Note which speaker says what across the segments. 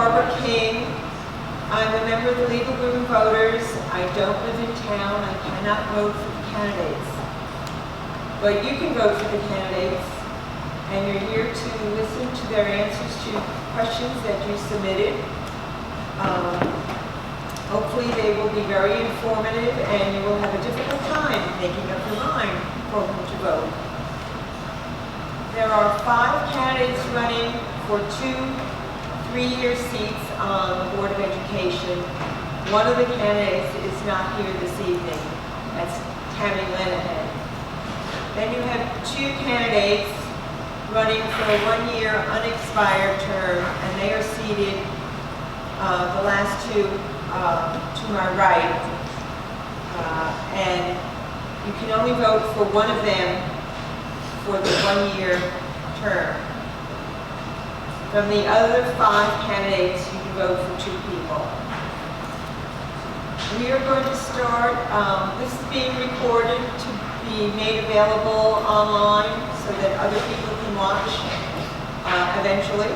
Speaker 1: Barbara King. I'm a member of the League of Women Voters. I don't live in town. I cannot vote for the candidates. But you can vote for the candidates, and you're here to listen to their answers to questions that you submitted. Hopefully they will be very informative, and you will have a difficult time making up your mind for whom to vote. There are 5 candidates running for 2 3-year seats on the Board of Education. One of the candidates is not here this evening. That's Tammy Lenahan. Then you have 2 candidates running for a 1-year unexpired term, and they are seated, the last 2 to my right. And you can only vote for one of them for the 1-year term. From the other 5 candidates, you can vote for 2 people. We are going to start, this is being recorded to be made available online so that other people can watch eventually.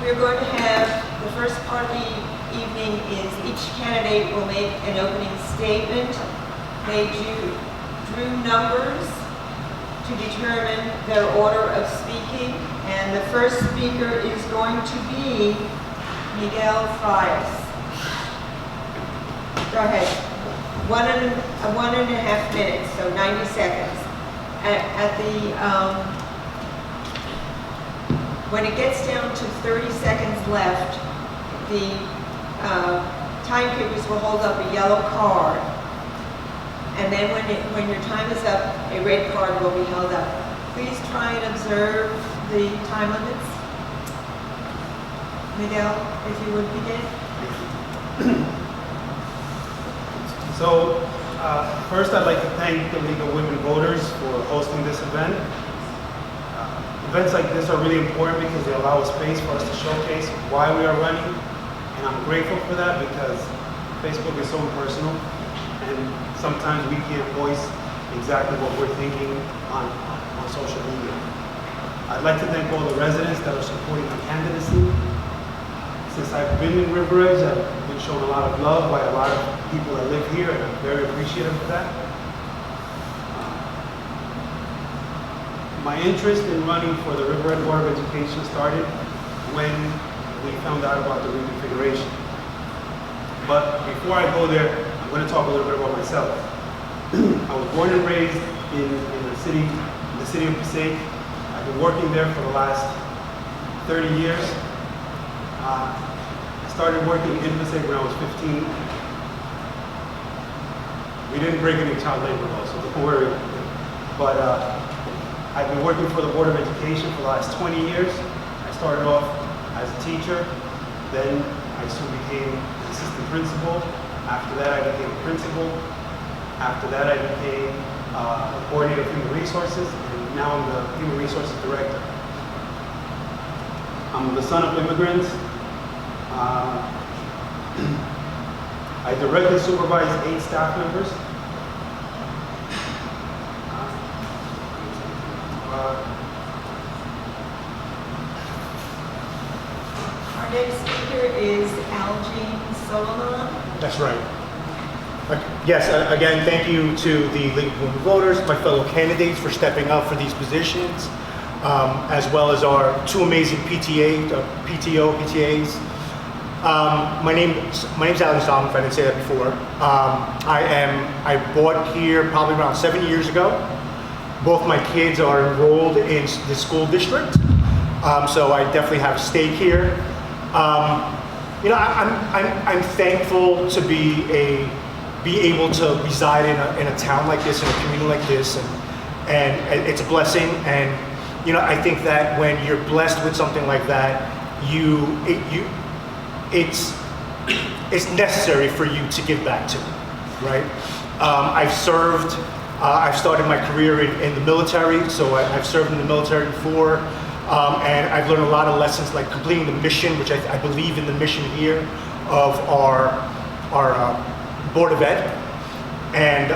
Speaker 1: We're going to have, the first part of the evening is each candidate will make an opening statement. They drew numbers to determine their order of speaking, and the first speaker is going to be Miguel Frias. Go ahead. 1.5 minutes, so 90 seconds. When it gets down to 30 seconds left, the timekeepers will hold up a yellow card. And then when your time is up, a red card will be held up. Please try and observe the time limits. Miguel, if you would begin.
Speaker 2: So, first I'd like to thank the League of Women Voters for hosting this event. Events like this are really important because they allow a space for us to showcase why we are running. And I'm grateful for that because Facebook is so impersonal. And sometimes we can't voice exactly what we're thinking on social media. I'd like to thank all the residents that are supporting my candidacy. Since I've been in River Edge, I've been shown a lot of love by a lot of people that live here, and I'm very appreciative of that. My interest in running for the River Edge Board of Education started when we found out about the reconfiguration. But before I go there, I'm going to talk a little bit about myself. I was born and raised in the city of Passaic. I've been working there for the last 30 years. I started working in Passaic when I was 15. We didn't break any child labor laws, so don't worry. But I've been working for the Board of Education for the last 20 years. I started off as a teacher, then I soon became an assistant principal. After that, I became a principal. After that, I became a coordinator of human resources, and now I'm the human resources director. I'm the son of immigrants. I directly supervise 8 staff members.
Speaker 1: Our next speaker is Algene Solomon.
Speaker 3: That's right. Yes, again, thank you to the League of Women Voters, my fellow candidates for stepping up for these positions, as well as our 2 amazing PTAs. My name's Algene Solomon, if I didn't say that before. I bought here probably around 7 years ago. Both my kids are enrolled in the school district, so I definitely have a stake here. You know, I'm thankful to be able to reside in a town like this, in a community like this, and it's a blessing. And you know, I think that when you're blessed with something like that, it's necessary for you to give back to, right? I've served. I've started my career in the military, so I've served in the military before, and I've learned a lot of lessons, like completing the mission, which I believe in the mission here of our Board of Ed. And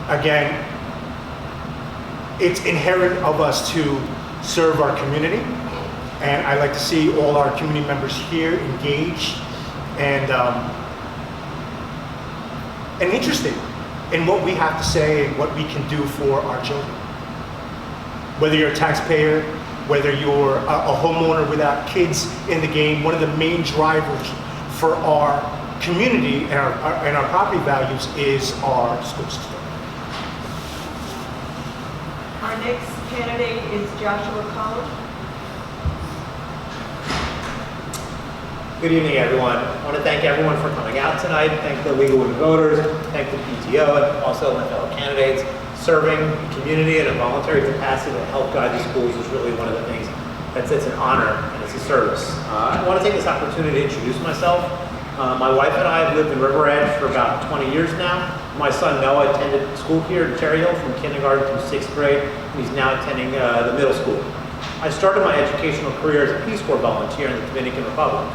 Speaker 3: again, it's inherent of us to serve our community, and I like to see all our community members here engaged and interested in what we have to say and what we can do for our children. Whether you're a taxpayer, whether you're a homeowner without kids in the game, one of the main drivers for our community and our property values is our school system.
Speaker 1: Our next candidate is Joshua Collins.
Speaker 4: Good evening, everyone. I want to thank everyone for coming out tonight. Thank the League of Women Voters, thank the PTO, and also my fellow candidates. Serving the community in a voluntary capacity to help guide the schools is really one of the things that's an honor and it's a service. I want to take this opportunity to introduce myself. My wife and I have lived in River Edge for about 20 years now. My son Noah attended school here in Cherry Hill from kindergarten through 6th grade, and he's now attending the middle school. I started my educational career as a Peace Corps volunteer in the Dominican Republic.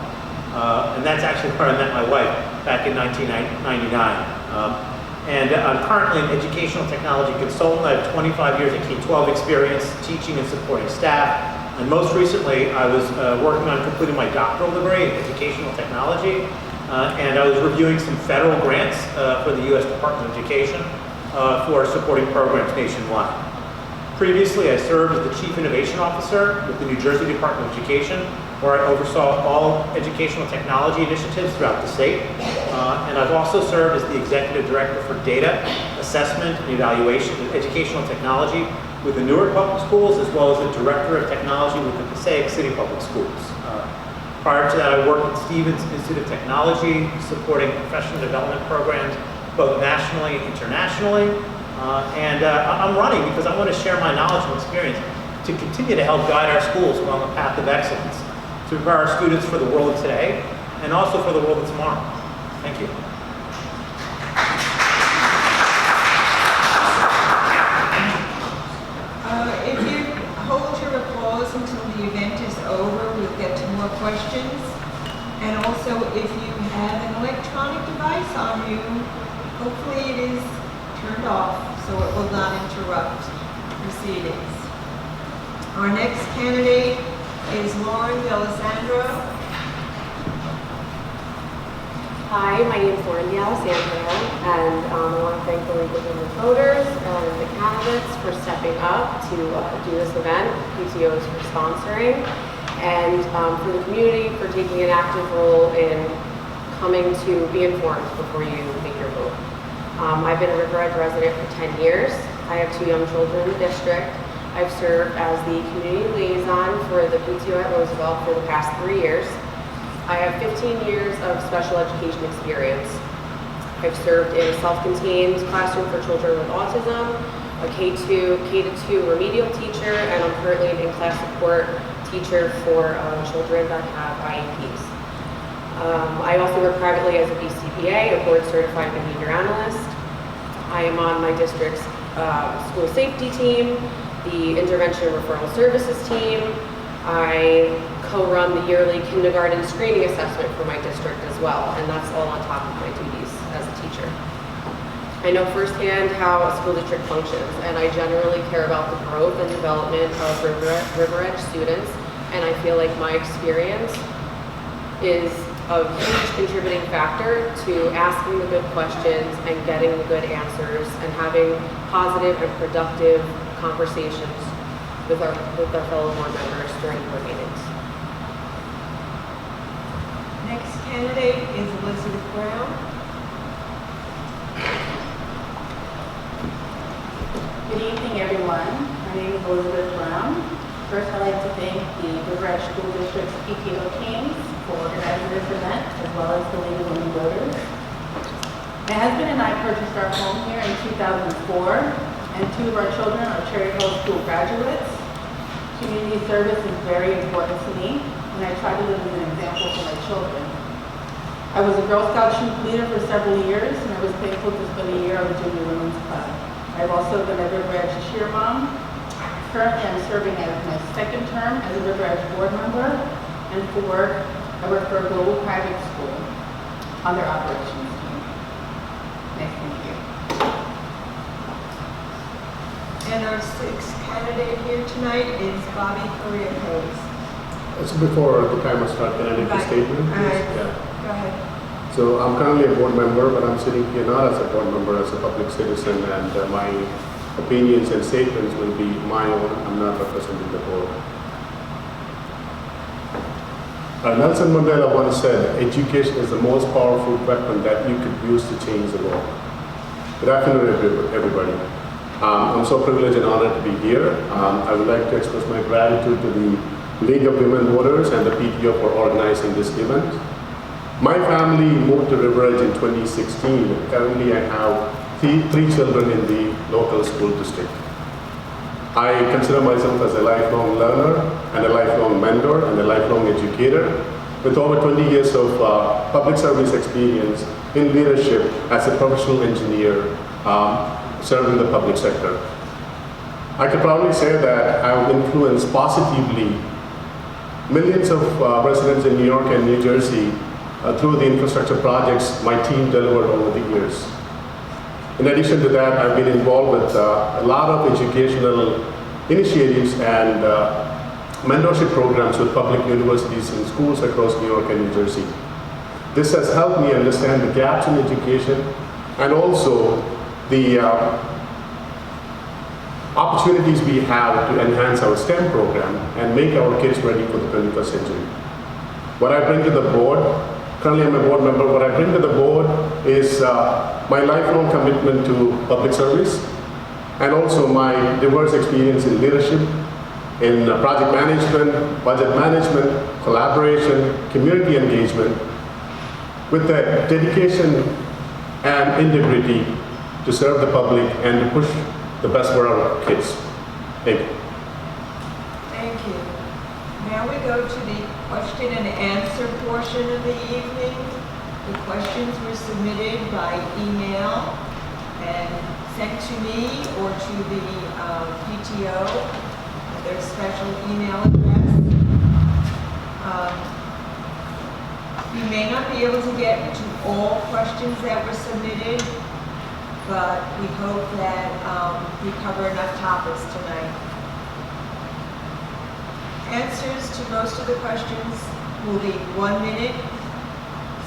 Speaker 4: And that's actually where I met my wife back in 1999. And I'm currently an educational technology consultant. I have 25 years of K-12 experience teaching and supporting staff. And most recently, I was working on completing my doctoral degree in educational technology. And I was reviewing some federal grants for the U.S. Department of Education for supporting programs nationwide. Previously, I served as the Chief Innovation Officer with the New Jersey Department of Education, where I oversaw all educational technology initiatives throughout the state. And I've also served as the Executive Director for Data, Assessment, and Evaluation of Educational Technology with the Newark Public Schools, as well as the Director of Technology with the Passaic City Public Schools. Prior to that, I worked at Stevens Institute of Technology, supporting professional development programs, both nationally and internationally. I'm running because I want to share my knowledge and experience to continue to help guide our schools along the path of excellence, to prepare our students for the world of today and also for the world of tomorrow. Thank you.
Speaker 1: If you hold your applause until the event is over, we'll get to more questions. And also, if you have an electronic device on you, hopefully it is turned off so it will not interrupt proceedings. Our next candidate is Lauren D'Alessandro.
Speaker 5: Hi, my name is Lauren D'Alessandro, and I want to thank the League of Women Voters and the candidates for stepping up to do this event, PTOs for sponsoring, and for the community for taking an active role in coming to be informed before you make your vote. I've been a River Edge resident for 10 years. I have 2 young children in the district. I've served as the community liaison for the PTO at Roosevelt for the past 3 years. I have 15 years of special education experience. I've served in a self-contained classroom for children with autism, a K-2 remedial teacher, and I'm currently an in-class support teacher for children that have IEPs. I also work privately as a BCBA, a board certified behavior analyst. I am on my district's school safety team, the intervention and referral services team. I co-run the yearly kindergarten screening assessment for my district as well, and that's all on top of my duties as a teacher. I know firsthand how a school district functions, and I generally care about the growth and development of River Edge students, and I feel like my experience is a huge contributing factor to asking the good questions and getting the good answers and having positive and productive conversations with our fellow board members during board meetings.
Speaker 1: Next candidate is Elizabeth Brown.
Speaker 6: Good evening, everyone. My name is Elizabeth Brown. First, I'd like to thank the River Edge School District's PTO teams for organizing this event, as well as the League of Women Voters. My husband and I purchased our home here in 2004, and 2 of our children are Cherry Hill School graduates. Community service is very important to me, and I try to live as an example for my children. I was a Girl Scout troop leader for several years, and I was thankful to spend a year on the Junior Women's Club. I've also been a River Edge cheer mom. Currently, I'm serving as my 2nd term as a River Edge board member, and for work, I work for a global private school on their operations team. Nice to meet you.
Speaker 1: And our sixth candidate here tonight is Bobby Correa-Hayes.
Speaker 7: So before the timer starts, can I make a
Speaker 1: Right.
Speaker 7: statement, please?
Speaker 1: Alright.
Speaker 7: Yeah.
Speaker 1: Go ahead.
Speaker 7: So I'm currently a board member, but I'm sitting here not as a board member, as a public citizen, and my opinions and statements will be my own. I'm not representing the board. Nelson Mandela once said, education is the most powerful weapon that you could use to change the world. Good afternoon, everybody. I'm so privileged and honored to be here. I would like to express my gratitude to the League of Women Voters and the PTO for organizing this event. My family moved to River Edge in 2016. Currently, I have three children in the local school district. I consider myself as a lifelong learner and a lifelong mentor and a lifelong educator with over 20 years of public service experience in leadership as a professional engineer serving the public sector. I could proudly say that I have influenced positively millions of residents in New York and New Jersey through the infrastructure projects my team delivered over the years. In addition to that, I've been involved with a lot of educational initiatives and mentorship programs with public universities and schools across New York and New Jersey. This has helped me understand the gaps in education and also the opportunities we have to enhance our STEM program and make our kids ready for the 21st century. What I bring to the board, currently I'm a board member, what I bring to the board is my lifelong commitment to public service and also my diverse experience in leadership, in project management, budget management, collaboration, community engagement, with the dedication and integrity to serve the public and to push the best for our kids. Thank you.
Speaker 1: Thank you. Now we go to the question and answer portion of the evening. The questions were submitted by email and sent to me or to the PTO at their special email address. You may not be able to get to all questions that were submitted, but we hope that we cover enough topics tonight. Answers to most of the questions will be 1 minute,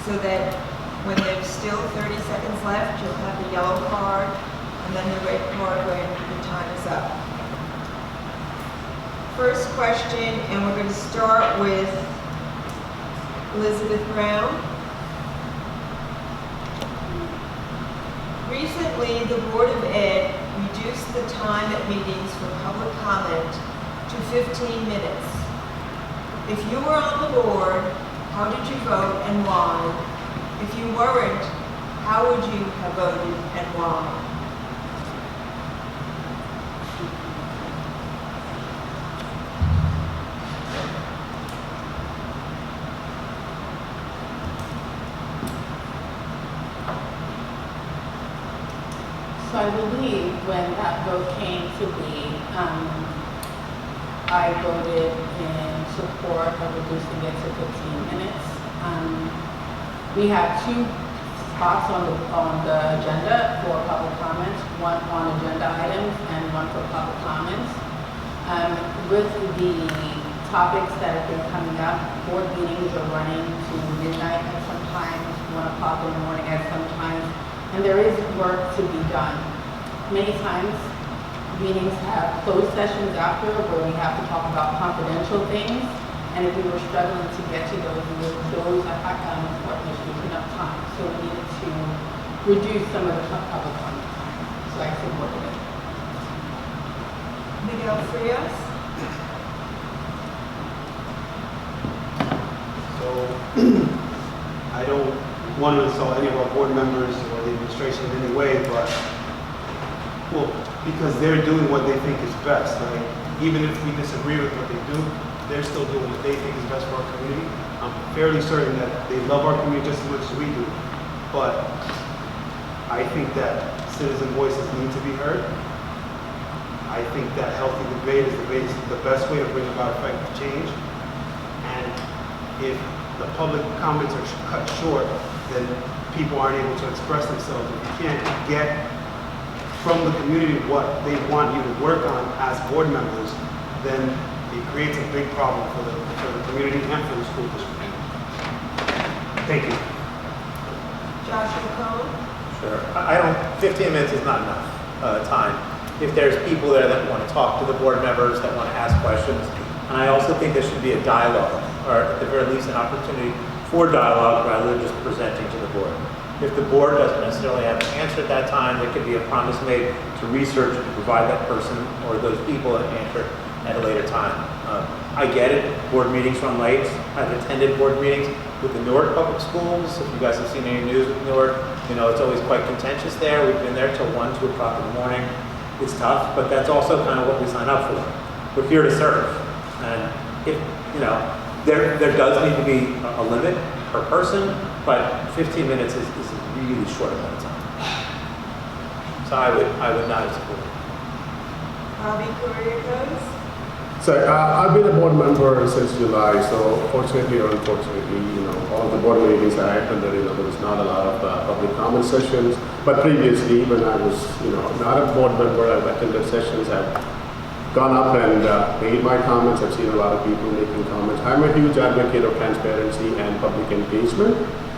Speaker 1: so that when there's still 30 seconds left, you'll have the yellow card and then the red card when your time is up. First question, and we're going to start with Elizabeth Brown. Recently, the Board of Ed reduced the time at meetings for public comment to 15 minutes. If you were on the board, how did you vote and why? If you weren't, how would you have voted and why?
Speaker 6: So I believe when that vote came to be, I voted in support of reducing it to 15 minutes. We have 2 spots on the agenda for public comments, one on agenda items and one for public comments. With the topics that have been coming up, board meetings are running to midnight at sometimes, 1 o'clock in the morning at sometimes, and there is work to be done. Many times, meetings have closed sessions after where we have to talk about confidential things, and if we were struggling to get to those important issues enough time, so we needed to reduce some of the public comment time. So I supported it.
Speaker 1: Miguel Frias?
Speaker 2: So I don't want to insult any of our board members or the administration in any way, but well, because they're doing what they think is best, right? Even if we disagree with what they do, they're still doing what they think is best for our community. I'm fairly certain that they love our community just as much as we do, but I think that citizen voices need to be heard. I think that healthy debate is the best way to bring about effective change. And if the public comments are cut short, then people aren't able to express themselves. If you can't get from the community what they want you to work on as board members, then it creates a big problem for the community and for the school district. Thank you.
Speaker 1: Joshua Cohen?
Speaker 4: Sure. I don't, 15 minutes is not enough time. If there's people there that want to talk to the board members, that want to ask questions, and I also think there should be a dialogue, or at the very least an opportunity for dialogue rather than just presenting to the board. If the board doesn't necessarily have an answer at that time, there could be a promise made to research and provide that person or those people an answer at a later time. I get it, board meetings run late. I've attended board meetings with the Newark Public Schools. If you guys have seen any news with Newark, you know, it's always quite contentious there. We've been there till 1, 2 o'clock in the morning. It's tough, but that's also kind of what we sign up for. We're here to serve. And if, you know, there does need to be a limit per person, but 15 minutes is a really short amount of time. So I would not support it.
Speaker 1: Bobby Correa goes?
Speaker 7: So I've been a board member since July, so fortunately or unfortunately, you know, all the board meetings I attended, you know, there was not a lot of public comment sessions. But previously, when I was, you know, not a board member, I've attended sessions, I've gone up and made my comments. I've seen a lot of people making comments. I'm a huge advocate of transparency and public engagement,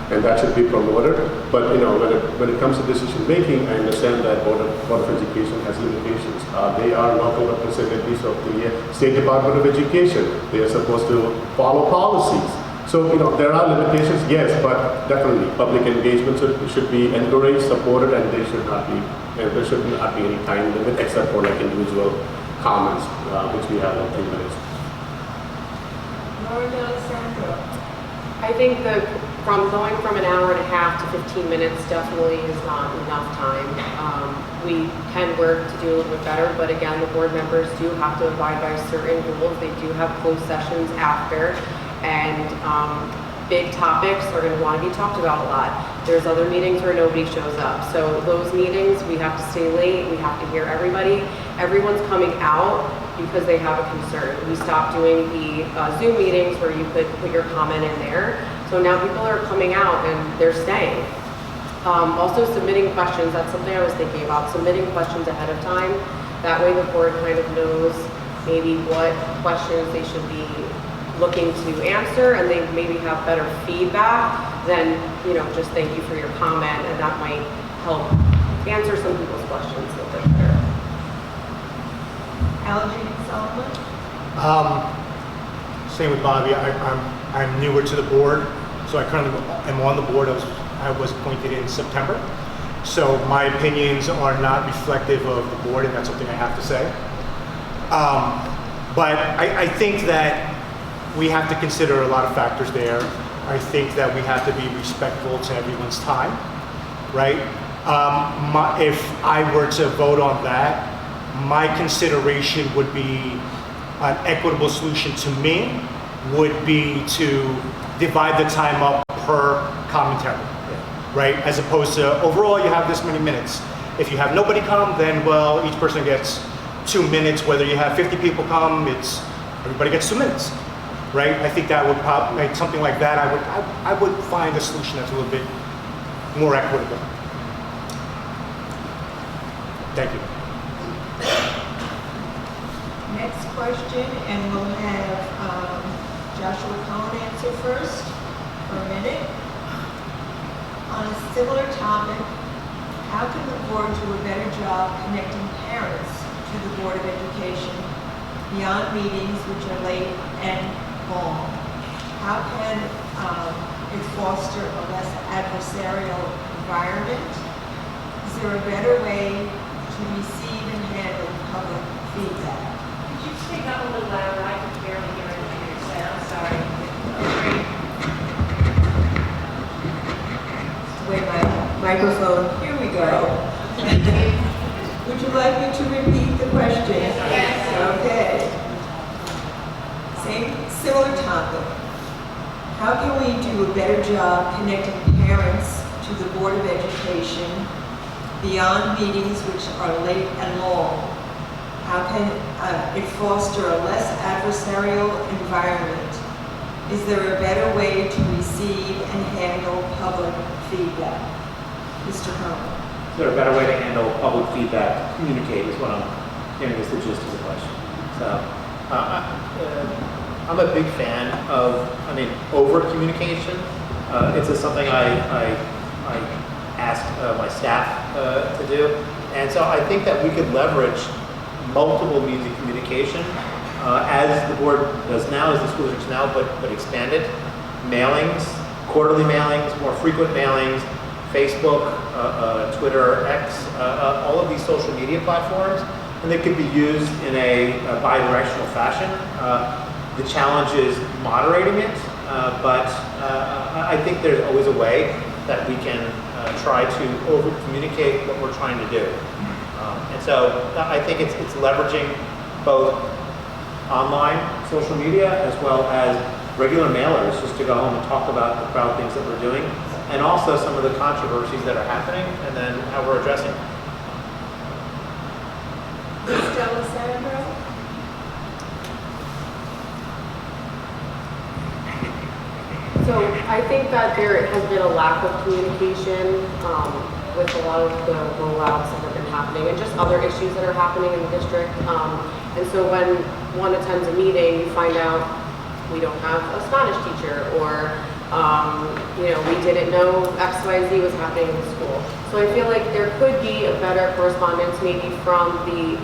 Speaker 7: and that should be promoted. But you know, when it comes to decision making, I understand that Board of Education has limitations. They are local representatives of the State Department of Education. They are supposed to follow policies. So you know, there are limitations, yes, but definitely public engagement should be encouraged, supported, and there should not be any time limit except for like individual comments, which we have in 3 minutes.
Speaker 1: Laura D'Alessandro?
Speaker 5: I think going from an hour and a half to 15 minutes definitely is not enough time. We can work to do a little bit better, but again, the board members do have to abide by certain rules. They do have closed sessions after, and big topics are going to want to be talked about a lot. There's other meetings where nobody shows up. So those meetings, we have to stay late, we have to hear everybody. Everyone's coming out because they have a concern. We stopped doing the Zoom meetings where you could put your comment in there. So now people are coming out and they're staying. Also submitting questions, that's something I was thinking about, submitting questions ahead of time. That way the board kind of knows maybe what questions they should be looking to answer, and they maybe have better feedback than, you know, just thank you for your comment, and that might help answer some people's questions a little bit better.
Speaker 1: Algie Solomon?
Speaker 3: Same with Bobby. I'm newer to the board, so I currently am on the board. I was appointed in September, so my opinions are not reflective of the board, and that's something I have to say. But I think that we have to consider a lot of factors there. I think that we have to be respectful to everyone's time, right? If I were to vote on that, my consideration would be an equitable solution to me would be to divide the time up per commentary, right? As opposed to overall you have this many minutes. If you have nobody come, then well, each person gets 2 minutes. Whether you have 50 people come, everybody gets 2 minutes. Right? I think that would probably make something like that. I would find a solution that's a little bit more equitable. Thank you.
Speaker 1: Next question, and we'll have Joshua Cohen answer first for a minute. On a similar topic, how can the board do a better job connecting parents to the Board of Education beyond meetings which are late and long? How can it foster a less adversarial environment? Is there a better way to receive and handle public feedback?
Speaker 8: Could you speak up a little louder? I can barely hear anything you're saying. I'm sorry.
Speaker 1: Wait, my microphone. Here we go. Would you like me to repeat the question?
Speaker 8: Yes.
Speaker 1: Okay. Similar topic. How can we do a better job connecting parents to the Board of Education beyond meetings which are late and long? How can it foster a less adversarial environment? Is there a better way to receive and handle public feedback? Mr. Cohen.
Speaker 4: there a better way to handle public feedback, communicate is what I'm hearing is the gist of the question. So I'm a big fan of, over communication. It's something I asked my staff to do. And so I think that we could leverage multiple means of communication as the board does now, as the school districts now, but expand it. Mailings, quarterly mailings, more frequent mailings, Facebook, Twitter, X, all of these social media platforms, and they could be used in a bi-directional fashion. The challenge is moderating it, but I think there's always a way that we can try to over-communicate what we're trying to do. And so I think it's leveraging both online social media as well as regular mailers just to go home and talk about the proud things that we're doing, and also some of the controversies that are happening and then how we're addressing them.
Speaker 1: Ms. D'Alessandro?
Speaker 5: So I think that there has been a lack of communication with a lot of the rollouts that have been happening and just other issues that are happening in the district. And so when one attends a meeting, you find out we don't have a Spanish teacher, or we didn't know XYZ was happening in the school. So I feel like there could be a better correspondence maybe from the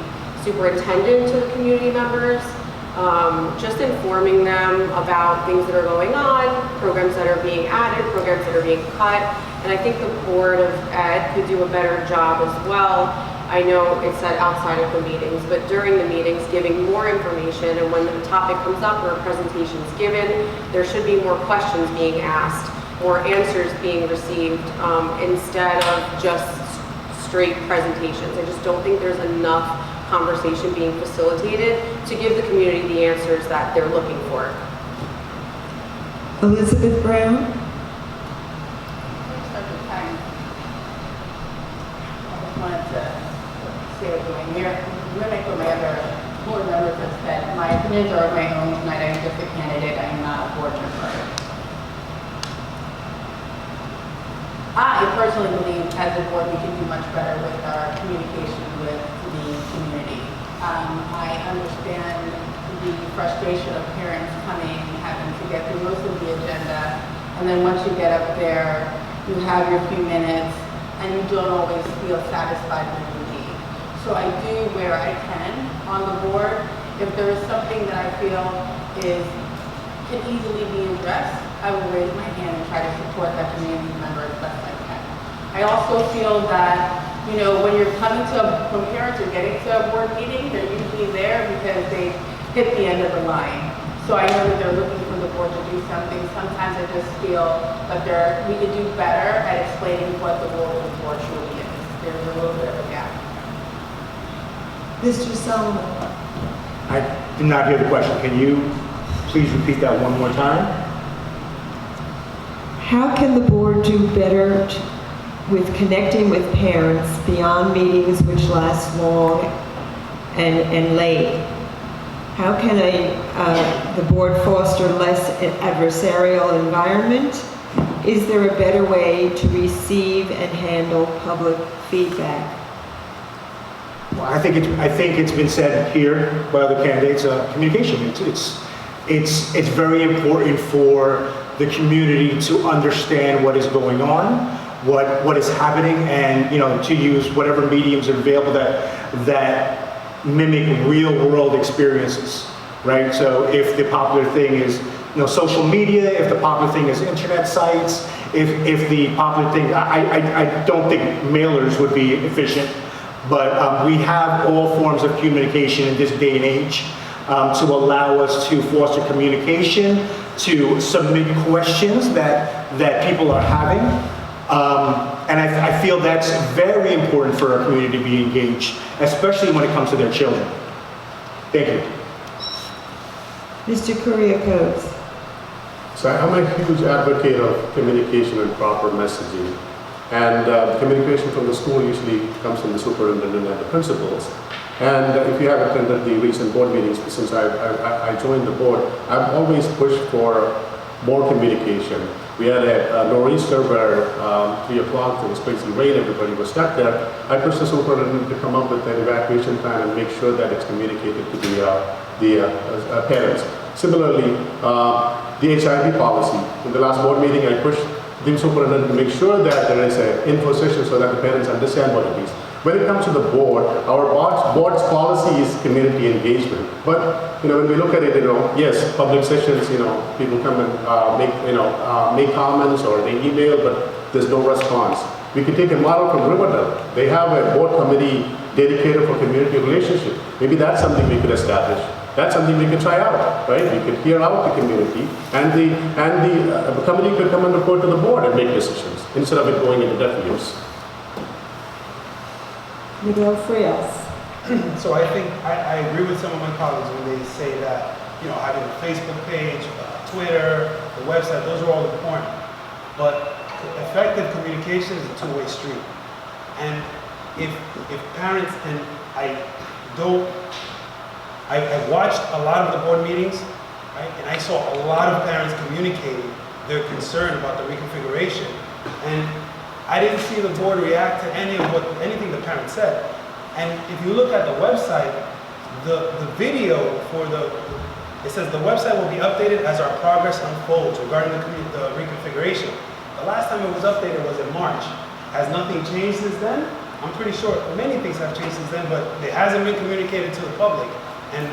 Speaker 5: superintendent to the community members, just informing them about things that are going on, programs that are being added, programs that are being cut. And I think the Board of Ed could do a better job as well. I know it's said outside of the meetings, but during the meetings, giving more information, and when the topic comes up or a presentation is given, there should be more questions being asked, more answers being received, instead of just straight presentations. I just don't think there's enough conversation being facilitated to give the community the answers that they're looking for.
Speaker 1: Elizabeth Brown?
Speaker 6: Mimic what my other board members have said. My opinions are of my own tonight. I'm just a candidate. I am not a board member. I personally believe as a board we can do much better with our communication with the community. I understand the frustration of parents coming, having to get through most of the agenda, and then once you get up there, you have your few minutes, and you don't always feel satisfied with your need. So I do where I can on the board. If there is something that I feel can easily be addressed, I will raise my hand and try to support that community member as best I can. I also feel that, when when parents are getting to a board meeting, they're usually there because they hit the end of the line. So I know that they're looking for the board to do something. Sometimes I just feel that we could do better at explaining what the role of the board truly is. There's a little bit of a gap.
Speaker 1: Mr. Solomon?
Speaker 3: I did not hear the question. Can you please repeat that one more time?
Speaker 1: How can the board do better with connecting with parents beyond meetings which last long and late? How can the board foster less adversarial environment? Is there a better way to receive and handle public feedback?
Speaker 3: Well, I think it's been said here by other candidates. Communication. It's very important for the community to understand what is going on, what is happening, and to use whatever mediums are available that mimic real world experiences, right? So if the popular thing is social media, if the popular thing is internet sites, if the popular thing, I don't think mailers would be efficient, but we have all forms of communication in this day and age to allow us to foster communication, to submit questions that people are having. And I feel that's very important for our community to be engaged, especially when it comes to their children. Thank you.
Speaker 1: Mr. Kuriakose?
Speaker 7: So I'm a huge advocate of communication and proper messaging. And the communication from the school usually comes from the superintendent and the principals. And if you have attended the recent board meetings since I joined the board, I've always pushed for more communication. We had a nor'easter where 3 o'clock, there was crazy rain, everybody was stuck there. I pushed the superintendent to come up with an evacuation plan and make sure that it's communicated to the parents. Similarly, the HIV policy. In the last board meeting, I pushed the superintendent to make sure that there is an info session so that the parents understand what it is. When it comes to the board, our board's policy is community engagement. But when we look at it, yes, public sessions, people come and make comments or they email, but there's no response. We can take a model from Riverdale. They have a board committee dedicated for community relationship. Maybe that's something we could establish. That's something we could try out, right? We could hear out the community, and the committee could come and report to the board and make decisions instead of it going into deaf ears.
Speaker 1: Miguel Frias.
Speaker 2: So I think I agree with some of my colleagues when they say that, having a Facebook page, Twitter, the website, those are all important. But effective communication is a two-way street. And if parents, and I watched a lot of the board meetings, right? And I saw a lot of parents communicating their concern about the reconfiguration. And I didn't see the board react to anything the parents said. And if you look at the website, the video it says the website will be updated as our progress unfolds regarding the reconfiguration. The last time it was updated was in March. Has nothing changed since then? I'm pretty sure many things have changed since then, but it hasn't been communicated to the public. And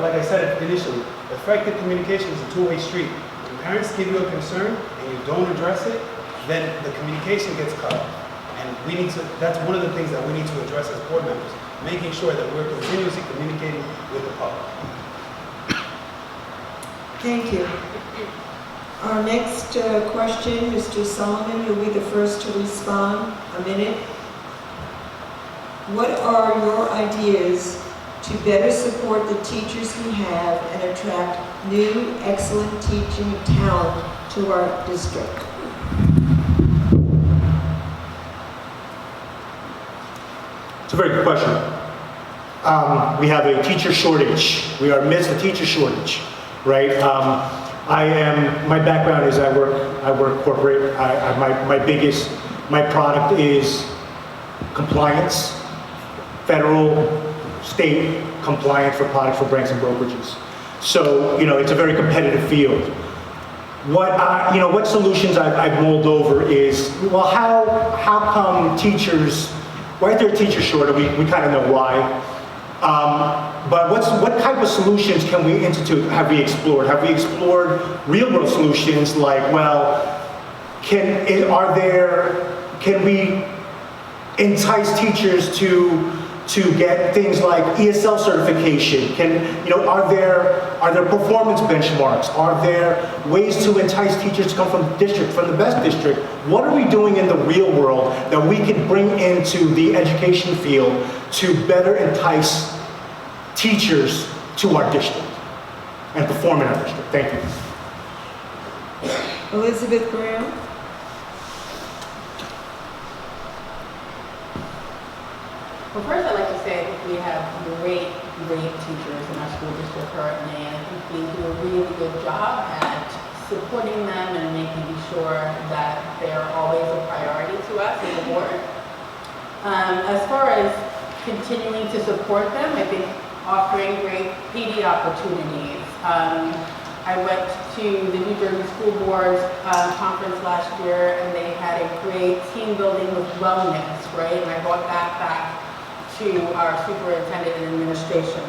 Speaker 2: like I said initially, effective communication is a two-way street. When parents give you a concern and you don't address it, then the communication gets cut off. And that's one of the things that we need to address as board members, making sure that we're continuously communicating with the public.
Speaker 1: Thank you. Our next question, Mr. Solomon, you'll be the first to respond. A minute. What are your ideas to better support the teachers we have and attract new, excellent teaching talent to our district?
Speaker 3: It's a very good question. We have a teacher shortage. We are amidst a teacher shortage, right? My background is I work corporate. My product is compliance, federal, state compliant for products for banks and brokerages. So, it's a very competitive field. What solutions I've mulled over is, well, how come teachers, why is there a teacher shortage? We kind of know why. But what type of solutions can we institute, have we explored? Have we explored real world solutions like, well, can we entice teachers to get things like ESL certification? Are there performance benchmarks? Are there ways to entice teachers to come from the best district? What are we doing in the real world that we can bring into the education field to better entice teachers to our district and perform in our district? Thank you.
Speaker 1: Elizabeth Graham.
Speaker 6: Well, first I'd like to say I think we have great teachers in our school district currently, and I think we do a really good job at supporting them and making sure that they're always a priority to us as a board. As far as continuing to support them, I think offering great PD opportunities. I went to the New Jersey School Board's conference last year, and they had a great team building with wellness, right? And I brought that back to our superintendent and administration.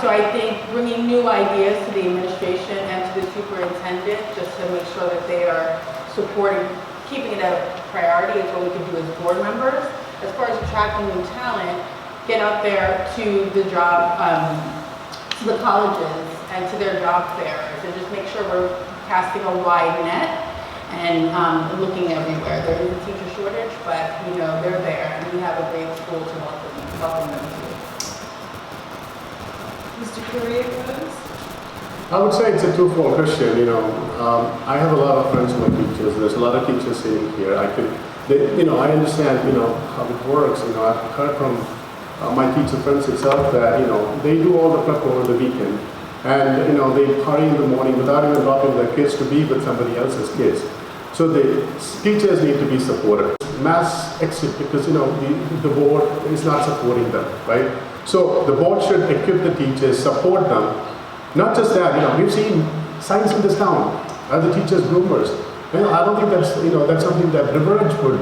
Speaker 6: So I think bringing new ideas to the administration and to the superintendent, just to make sure that they are supporting, keeping it a priority is what we can do as board members. As far as attracting new talent, get out there to the job, to the colleges and to their job fairs, and just make sure we're casting a wide net and looking everywhere. There is a teacher shortage, but they're there, and we have a great school to welcome them to.
Speaker 1: Mr. Currier-Rose?
Speaker 7: I would say it's a twofold question. I have a lot of friends who are teachers. There's a lot of teachers sitting here. I understand, how it works. I've heard from my teacher friends itself that, they do all the prep over the weekend. And they party in the morning without even dropping their kids to be with somebody else's kids. So the teachers need to be supported. Mass exit because the board is not supporting them, right? So the board should equip the teachers, support them. Not just that, we've seen signs in this town, the teachers groomers. I don't think that's that's something that the village would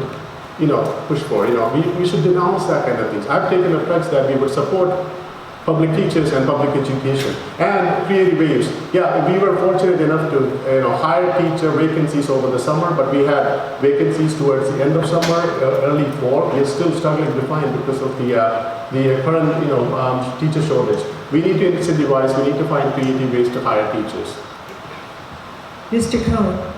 Speaker 7: push for. We should denounce that kind of things. I've taken a pledge that we would support public teachers and public education and creative waves. Yeah, we were fortunate enough to hire teacher vacancies over the summer, but we had vacancies towards the end of summer, early fall. We're still struggling to find because of the current teacher shortage. We need to incentivize. We need to find creative ways to hire teachers.
Speaker 9: Mr. Cohen.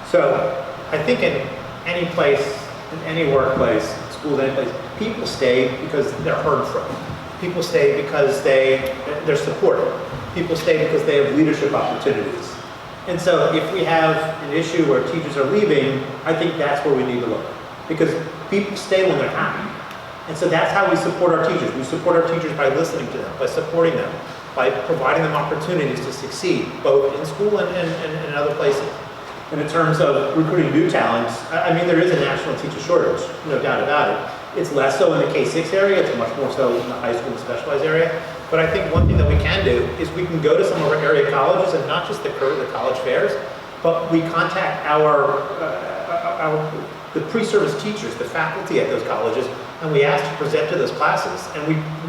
Speaker 4: So I think in any place, in any workplace, schools, any place, people stay because they're heard from. People stay because they're supported. People stay because they have leadership opportunities. And so if we have an issue where teachers are leaving, I think that's where we need to look. Because people stay when they're happy. And so that's how we support our teachers. We support our teachers by listening to them, by supporting them, by providing them opportunities to succeed, both in school and in other places. And in terms of recruiting new talents, I mean, there is a national teacher shortage, no doubt about it. It's less so in the K-6 area, it's much more so in the high school and specialized area. But I think one thing that we can do is we can go to some of our area colleges, and not just the college fairs, but we contact the pre-service teachers, the faculty at those colleges, and we ask to present to those classes. And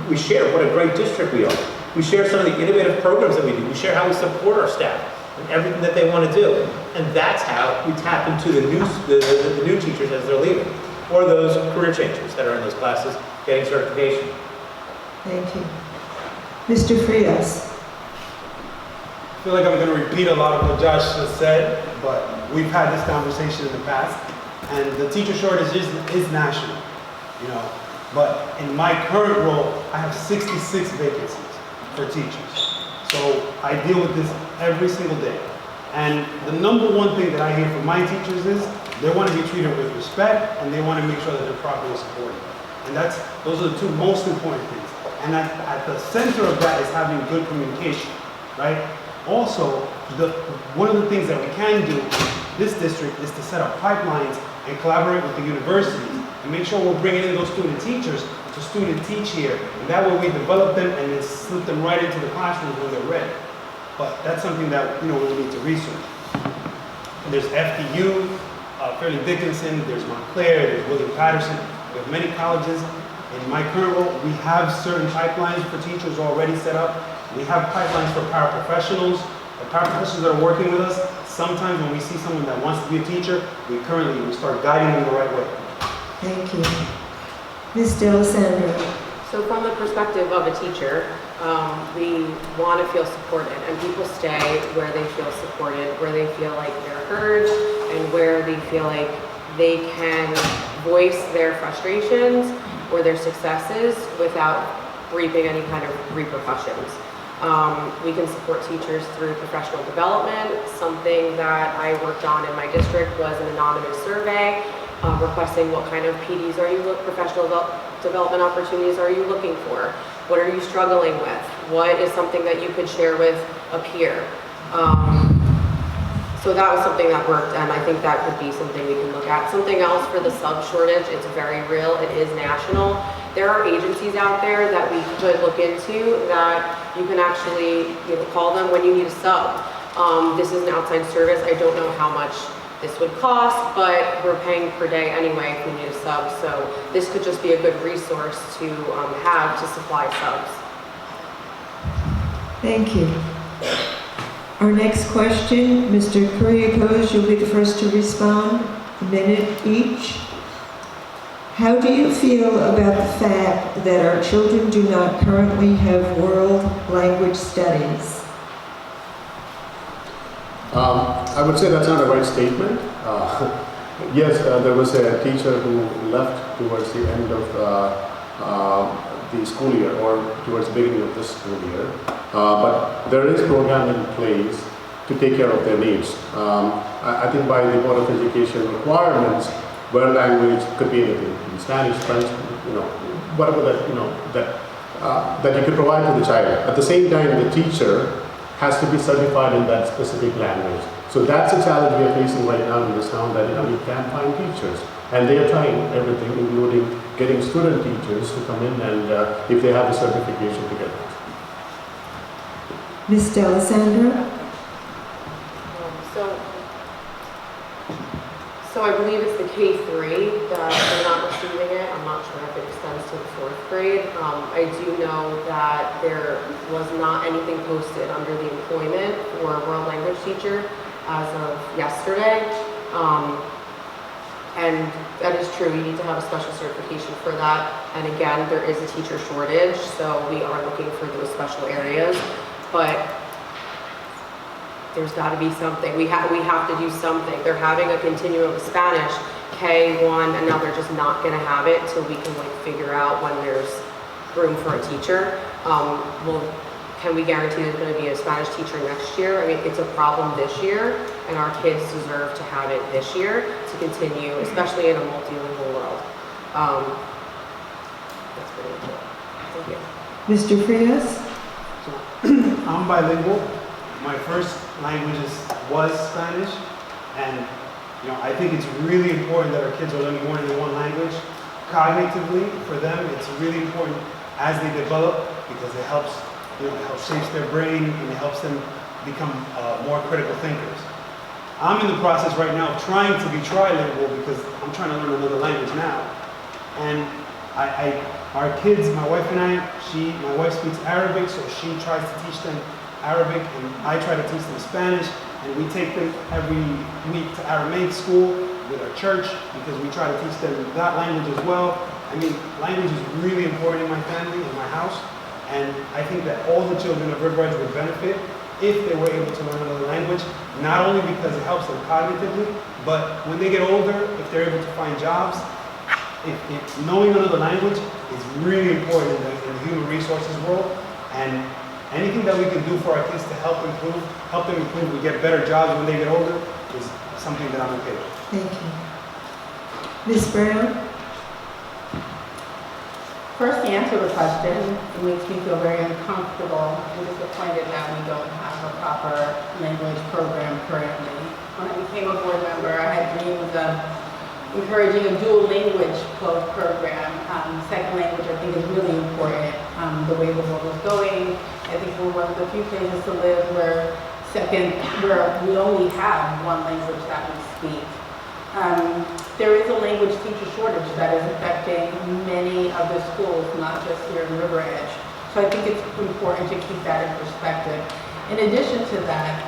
Speaker 4: we share what a great district we are. We share some of the innovative programs that we do. We share how we support our staff and everything that they want to do. And that's how we tap into the new teachers as they're leaving, or those career changers that are in those classes getting certification.
Speaker 9: Thank you. Mr. Frias.
Speaker 2: I feel like I'm going to repeat a lot of what Josh just said, but we've had this conversation in the past, and the teacher shortage is national, But in my current role, I have 66 vacancies for teachers. So I deal with this every single day. And the number one thing that I hear from my teachers is they want to be treated with respect, and they want to make sure that they're properly supported. And those are the two most important things. And at the center of that is having good communication, right? Also, one of the things that we can do in this district is to set up pipelines and collaborate with the universities and make sure we're bringing in those student teachers to student teach here. And that way we develop them and then slip them right into the classrooms when they're ready. But that's something that we need to research. And there's FDU, Fairleigh Dickinson, there's Montclair, there's William Patterson. We have many colleges. In my current role, we have certain pipelines for teachers already set up. We have pipelines for paraprofessionals. The paraprofessionals that are working with us, sometimes when we see someone that wants to be a teacher, we start guiding them the right way.
Speaker 9: Thank you. Ms. D'Alessandro.
Speaker 5: So from the perspective of a teacher, we want to feel supported, and people stay where they feel supported, where they feel like they're heard, and where they feel like they can voice their frustrations or their successes without reaping any kind of repercussions. We can support teachers through professional development. Something that I worked on in my district was an anonymous survey requesting what kind of PDs professional development opportunities are you looking for? What are you struggling with? What is something that you could share with a peer? So that was something that worked, and I think that could be something we can look at. Something else for the sub shortage, it's very real, it is national. There are agencies out there that we could look into that you can actually call them when you need a sub. This is an outside service. I don't know how much this would cost, but we're paying per day anyway if we need a sub. So this could just be a good resource to have to supply subs.
Speaker 9: Thank you. Our next question, Mr. Kuriakose, you'll be the first to respond, a minute each. How do you feel about the fact that our children do not currently have world language studies?
Speaker 7: I would say that's not a right statement. Yes, there was a teacher who left towards the end of the school year or towards the beginning of this school year. But there is program in place to take care of their needs. I think by the Board of Education requirements, world language could be anything, Spanish, French, whatever that that you could provide to the child. At the same time, the teacher has to be certified in that specific language. So that's a challenge we are facing right now in this town, that we can't find teachers. And they are trying everything, including getting student teachers to come in and if they have the certification to get it.
Speaker 9: Ms. D'Alessandro?
Speaker 5: So I believe it's the K-3 that they're not receiving it. I'm not sure if it extends to the 4th grade. I do know that there was not anything posted under the employment for a world language teacher as of yesterday. And that is true, you need to have a special certification for that. And again, there is a teacher shortage, so we are looking for those special areas. But there's got to be something. We have to do something. They're having a continuum of Spanish, K1, and now they're just not going to have it till we can figure out when there's room for a teacher. Can we guarantee there's going to be a Spanish teacher next year? I mean, it's a problem this year, and our kids deserve to have it this year to continue, especially in a multilingual world. That's pretty much it. Thank you.
Speaker 9: Mr. Frias?
Speaker 2: I'm bilingual. My first language was Spanish, and I think it's really important that our kids are learning more than one language. Cognitively, for them, it's really important as they develop because it helps shapes their brain and it helps them become more critical thinkers. I'm in the process right now of trying to be trilingual because I'm trying to learn another language now. And our kids, my wife and I, my wife speaks Arabic, so she tries to teach them Arabic, and I try to teach them Spanish, and we take them every week to Aramaic school with our church because we try to teach them that language as well. I mean, language is really important in my family, in my house, and I think that all the children of River Edge would benefit if they were able to learn another language, not only because it helps them cognitively, but when they get older, if they're able to find jobs, if knowing another language is really important in the human resources world, and anything that we can do for our kids to help them improve, we get better jobs when they get older, is something that I'm okay with.
Speaker 9: Thank you. Ms. Brown?
Speaker 6: First, to answer the question, it makes me feel very uncomfortable and disappointed that we don't have a proper language program currently. When I became a board member, I had dreams of encouraging a dual language program. Second language, I think, is really important. The way the world is going, I think we're one of the few places to live where we only have one language that we speak. There is a language teacher shortage that is affecting many of the schools, not just here in River Edge. So I think it's important to keep that in perspective. In addition to that,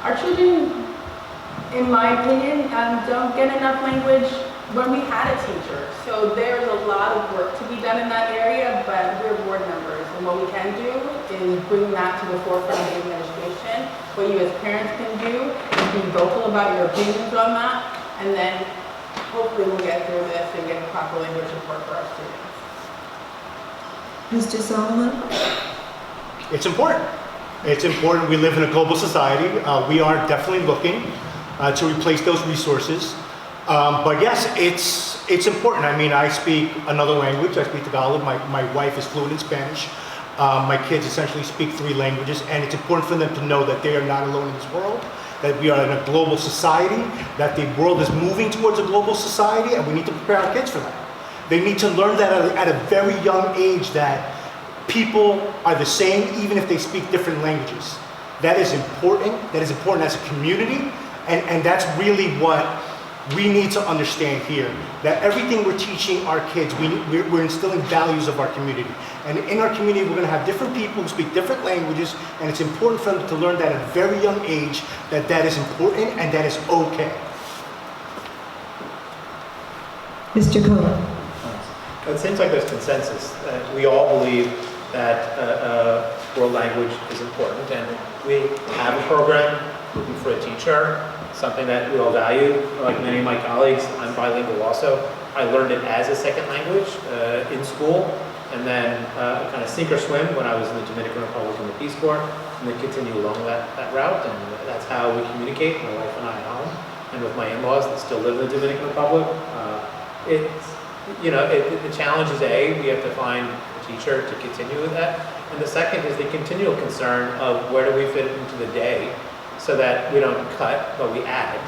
Speaker 6: our children, in my opinion, don't get enough language when we had a teacher. So there's a lot of work to be done in that area, but we're board members. And what we can do is bring that to the forefront of the administration. What you as parents can do is be vocal about your opinions on that, and then hopefully we'll get through this and get proper language support for our students.
Speaker 9: Mr. Solomon?
Speaker 3: It's important. It's important. We live in a global society. We are definitely looking to replace those resources. But yes, it's important. I mean, I speak another language. I speak Tagalog. My wife is fluent in Spanish. My kids essentially speak 3 languages, and it's important for them to know that they are not alone in this world, that we are in a global society, that the world is moving towards a global society, and we need to prepare our kids for that. They need to learn that at a very young age, that people are the same even if they speak different languages. That is important. That is important as a community, and that's really what we need to understand here, that everything we're teaching our kids, we're instilling values of our community. And in our community, we're going to have different people who speak different languages, and it's important for them to learn that at a very young age, that is important and that is okay.
Speaker 9: Mr. Cohen?
Speaker 4: It seems like there's consensus. We all believe that world language is important, and we have a program looking for a teacher, something that we all value. Like many of my colleagues, I'm bilingual also. I learned it as a second language in school, and then kind of sink or swim when I was in the Dominican Republic in the Peace Corps, and then continue along that route, and that's how we communicate, my wife and I at home, and with my in-laws that still live in the Dominican Republic. The challenge is we have to find a teacher to continue with that. And the second is the continual concern of where do we fit it into the day so that we don't cut, but we add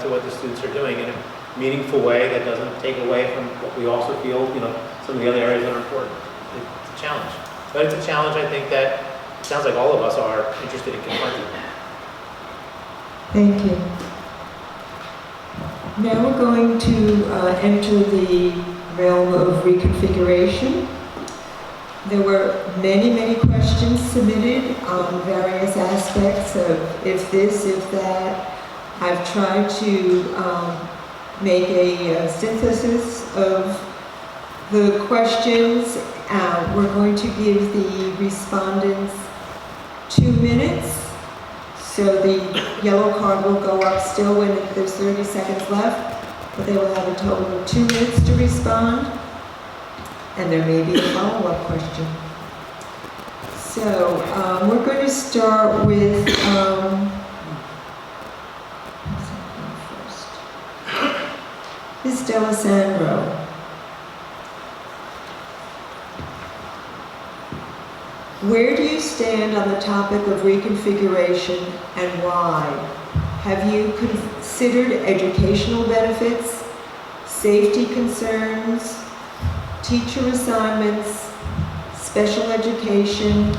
Speaker 4: to what the students are doing in a meaningful way that doesn't take away from what we also feel, some of the other areas that are important. It's a challenge. But it's a challenge I think that it sounds like all of us are interested in confronting.
Speaker 9: Thank you. Now we're going to enter the realm of reconfiguration. There were many, many questions submitted on various aspects of if this, if that. I've tried to make a synthesis of the questions. We're going to give the respondents 2 minutes. So the yellow card will go up still when there's 30 seconds left, but they will have a total of 2 minutes to respond. And there may be a follow-up question. So we're going to start with Ms. D'Alessandro. Where do you stand on the topic of reconfiguration and why? Have you considered educational benefits, safety concerns, teacher assignments, special education,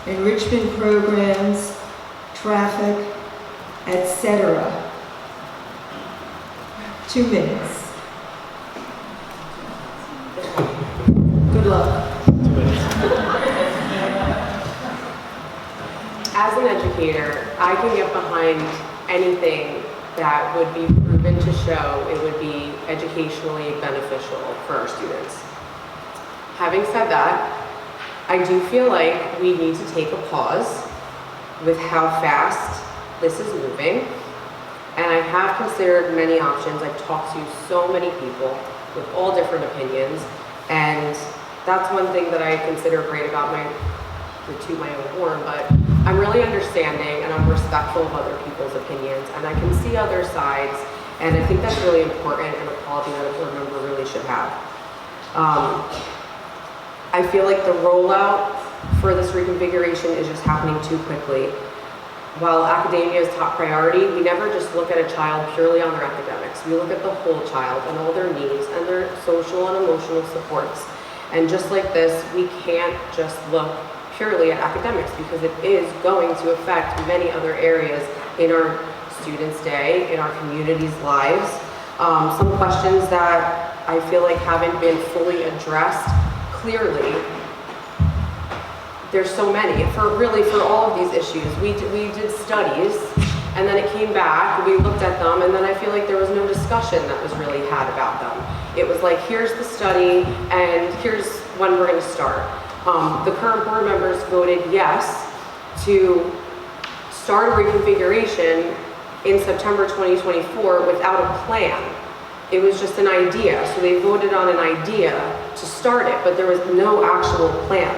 Speaker 9: enrichment programs, traffic, etc.? 2 minutes. Good luck.
Speaker 5: As an educator, I can get behind anything that would be proven to show it would be educationally beneficial for our students. Having said that, I do feel like we need to take a pause with how fast this is moving. And I have considered many options. I've talked to so many people with all different opinions. And that's one thing that I consider great about to toot my own horn, but I'm really understanding and I'm respectful of other people's opinions, and I can see other sides, and I think that's really important and a quality that a board member really should have. I feel like the rollout for this reconfiguration is just happening too quickly. While academia is top priority, we never just look at a child purely on their academics. We look at the whole child and all their needs and their social and emotional supports. And just like this, we can't just look purely at academics because it is going to affect many other areas in our students' day, in our communities' lives. Some questions that I feel like haven't been fully addressed clearly. There's so many, for all of these issues. We did studies, and then it came back, we looked at them, and then I feel like there was no discussion that was really had about them. It was like, here's the study, and here's when we're gonna start. The current board members voted yes to start a reconfiguration in September 2024 without a plan. It was just an idea, so they voted on an idea to start it, but there was no actual plan.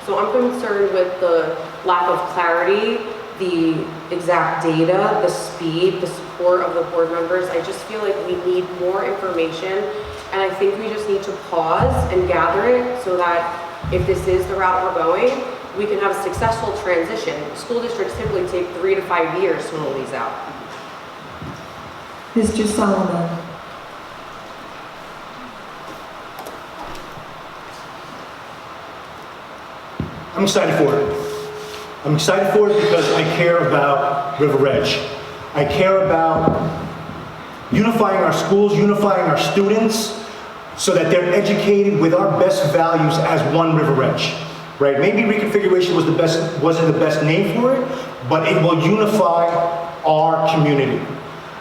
Speaker 5: So I'm concerned with the lack of clarity, the exact data, the speed, the support of the board members. I just feel like we need more information, and I think we just need to pause and gather it so that if this is the route we're going, we can have a successful transition. School districts typically take 3 to 5 years to roll these out.
Speaker 9: Mr. Solomon.
Speaker 3: I'm excited for it. I'm excited for it because I care about River Edge. I care about unifying our schools, unifying our students, so that they're educated with our best values as one River Edge, right? Maybe reconfiguration wasn't the best name for it, but it will unify our community.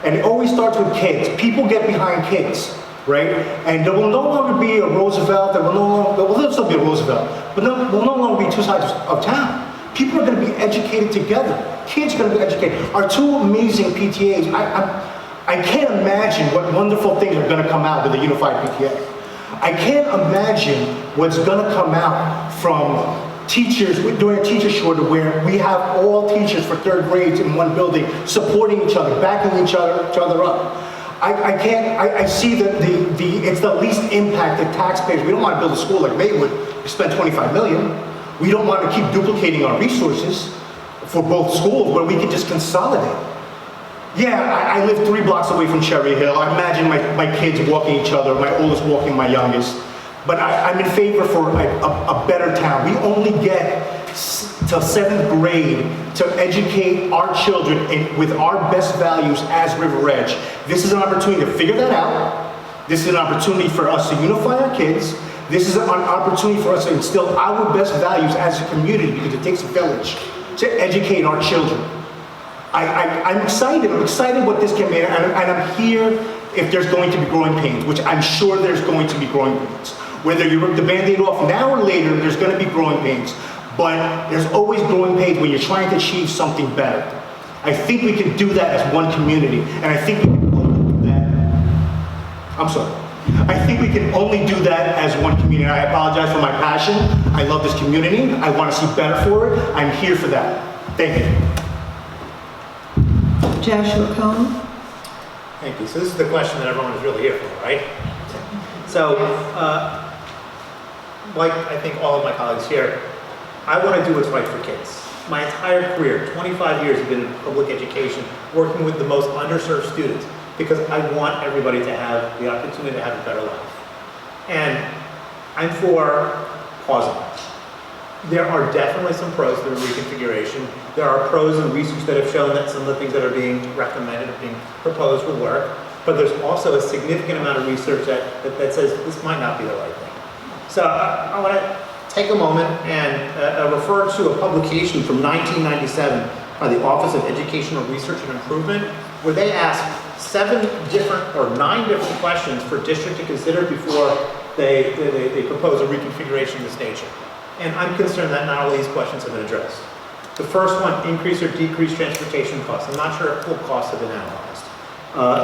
Speaker 3: And it always starts with kids. People get behind kids, right? And there will no longer be a Roosevelt, there will still be a Roosevelt, but there will no longer be two sides of town. People are gonna be educated together. Kids are gonna be educated. Our two amazing PTAs, I can't imagine what wonderful things are gonna come out with a unified PTA. I can't imagine what's gonna come out from teachers, during a teacher shortage where we have all teachers for third grades in one building supporting each other, backing each other up. I see that it's the least impact that taxpayers, we don't want to build a school like Maywood, we spend 25 million. We don't want to keep duplicating our resources for both schools where we can just consolidate. Yeah, I live 3 blocks away from Cherry Hill. I imagine my kids walking each other, my oldest walking my youngest. But I'm in favor for a better town. We only get till 7th grade to educate our children with our best values as River Edge. This is an opportunity to figure that out. This is an opportunity for us to unify our kids. This is an opportunity for us to instill our best values as a community, because it takes a village to educate our children. I'm excited. I'm excited what this can be, and I'm here if there's going to be growing pains, which I'm sure there's going to be growing pains. Whether you rip the Band-Aid off now or later, there's going to be growing pains. But there's always growing pains when you're trying to achieve something better. I think we can do that as one community, and I think we can only do that. I'm sorry. I think we can only do that as one community. I apologize for my passion. I love this community. I want to see better for it. I'm here for that. Thank you.
Speaker 9: Joshua Cohen.
Speaker 4: Thank you. So this is the question that everyone is really here for, right? So, like I think all of my colleagues here, I want to do what's right for kids. My entire career, 25 years, have been in public education, working with the most underserved students, because I want everybody to have the opportunity to have a better life. And I'm for pausing. There are definitely some pros to the reconfiguration. There are pros in research that have shown that some of the things that are being recommended or being proposed will work. But there's also a significant amount of research that says this might not be the right thing. So I want to take a moment and refer to a publication from 1997 by the Office of Educational Research and Improvement, where they asked 9 different questions for district to consider before they propose a reconfiguration of this nature. And I'm concerned that not all these questions have been addressed. The first one, increase or decrease transportation costs. I'm not sure if full costs have been analyzed.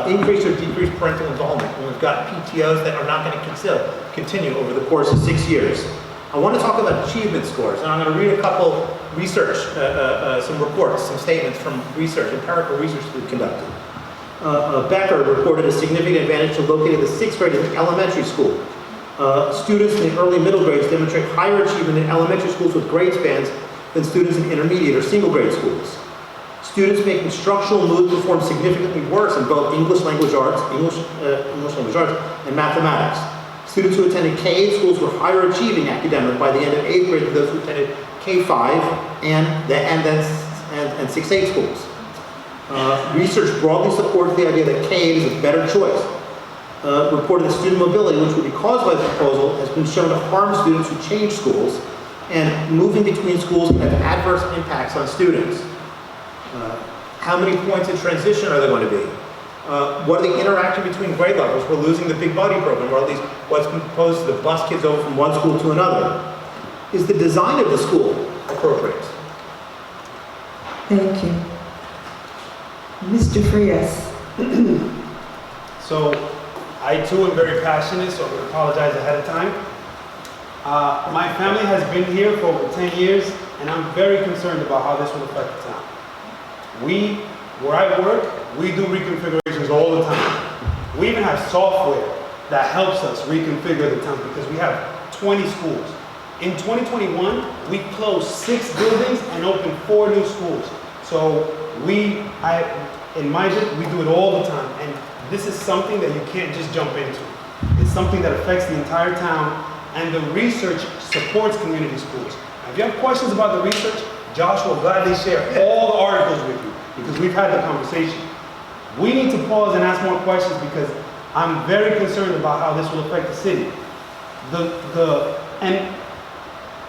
Speaker 4: Increase or decrease parental involvement. And we've got PTOs that are not going to continue over the course of 6 years. I want to talk about achievement scores, and I'm going to read a couple research, some reports, some statements from research, empirical research we've conducted. Becker reported a significant advantage to locate the 6th grade in elementary school. Students in the early middle grades demonstrate higher achievement in elementary schools with grade spans than students in intermediate or single grade schools. Students making structural moves perform significantly worse in both English language arts and mathematics. Students who attended K-8 schools were higher achieving academically by the end of 8th grade than those who attended K-5 and 6-8 schools. Research broadly supports the idea that K-8 is a better choice. Reported that student mobility, which would be caused by the proposal, has been shown to harm students who change schools, and moving between schools can have adverse impacts on students. How many points in transition are there going to be? What are the interaction between grade levels? We're losing the Big Buddy program, or at least what's proposed to bus kids over from one school to another. Is the design of the school appropriate?
Speaker 9: Thank you. Mr. Frias.
Speaker 2: So, I too am very passionate, so I'm going to apologize ahead of time. My family has been here for over 10 years, and I'm very concerned about how this will affect the town. Where I work, we do reconfigurations all the time. We even have software that helps us reconfigure the town because we have 20 schools. In 2021, we closed 6 buildings and opened 4 new schools. So in my district, we do it all the time. And this is something that you can't just jump into. It's something that affects the entire town, and the research supports community schools. Now, if you have questions about the research, Josh will gladly share all the articles with you because we've had the conversation. We need to pause and ask more questions because I'm very concerned about how this will affect the city. And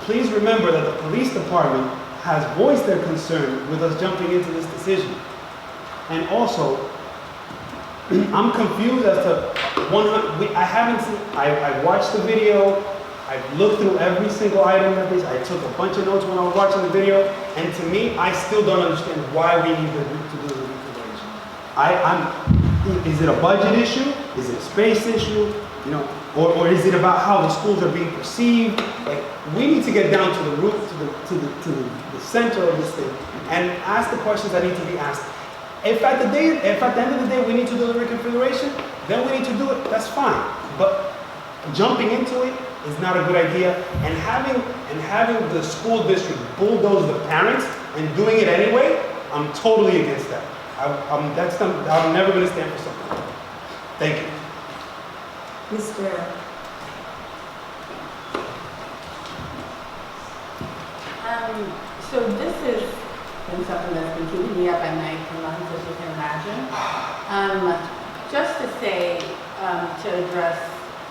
Speaker 2: please remember that the police department has voiced their concern with us jumping into this decision. And also, I'm confused as to I watched the video, I've looked through every single item that I took a bunch of notes when I was watching the video, and to me, I still don't understand why we need to do the reconfiguration. Is it a budget issue? Is it a space issue? You know, or is it about how the schools are being perceived? Like, we need to get down to the root, to the center of this thing, and ask the questions that need to be asked. If at the end of the day we need to do the reconfiguration, then we need to do it. That's fine. But jumping into it is not a good idea. And having the school district bulldoze the parents and doing it anyway, I'm totally against that. I'm never going to stand for something like that. Thank you.
Speaker 9: Mr.
Speaker 6: So this has been something that's been keeping me up at night for months, as you can imagine. Just to say, to address,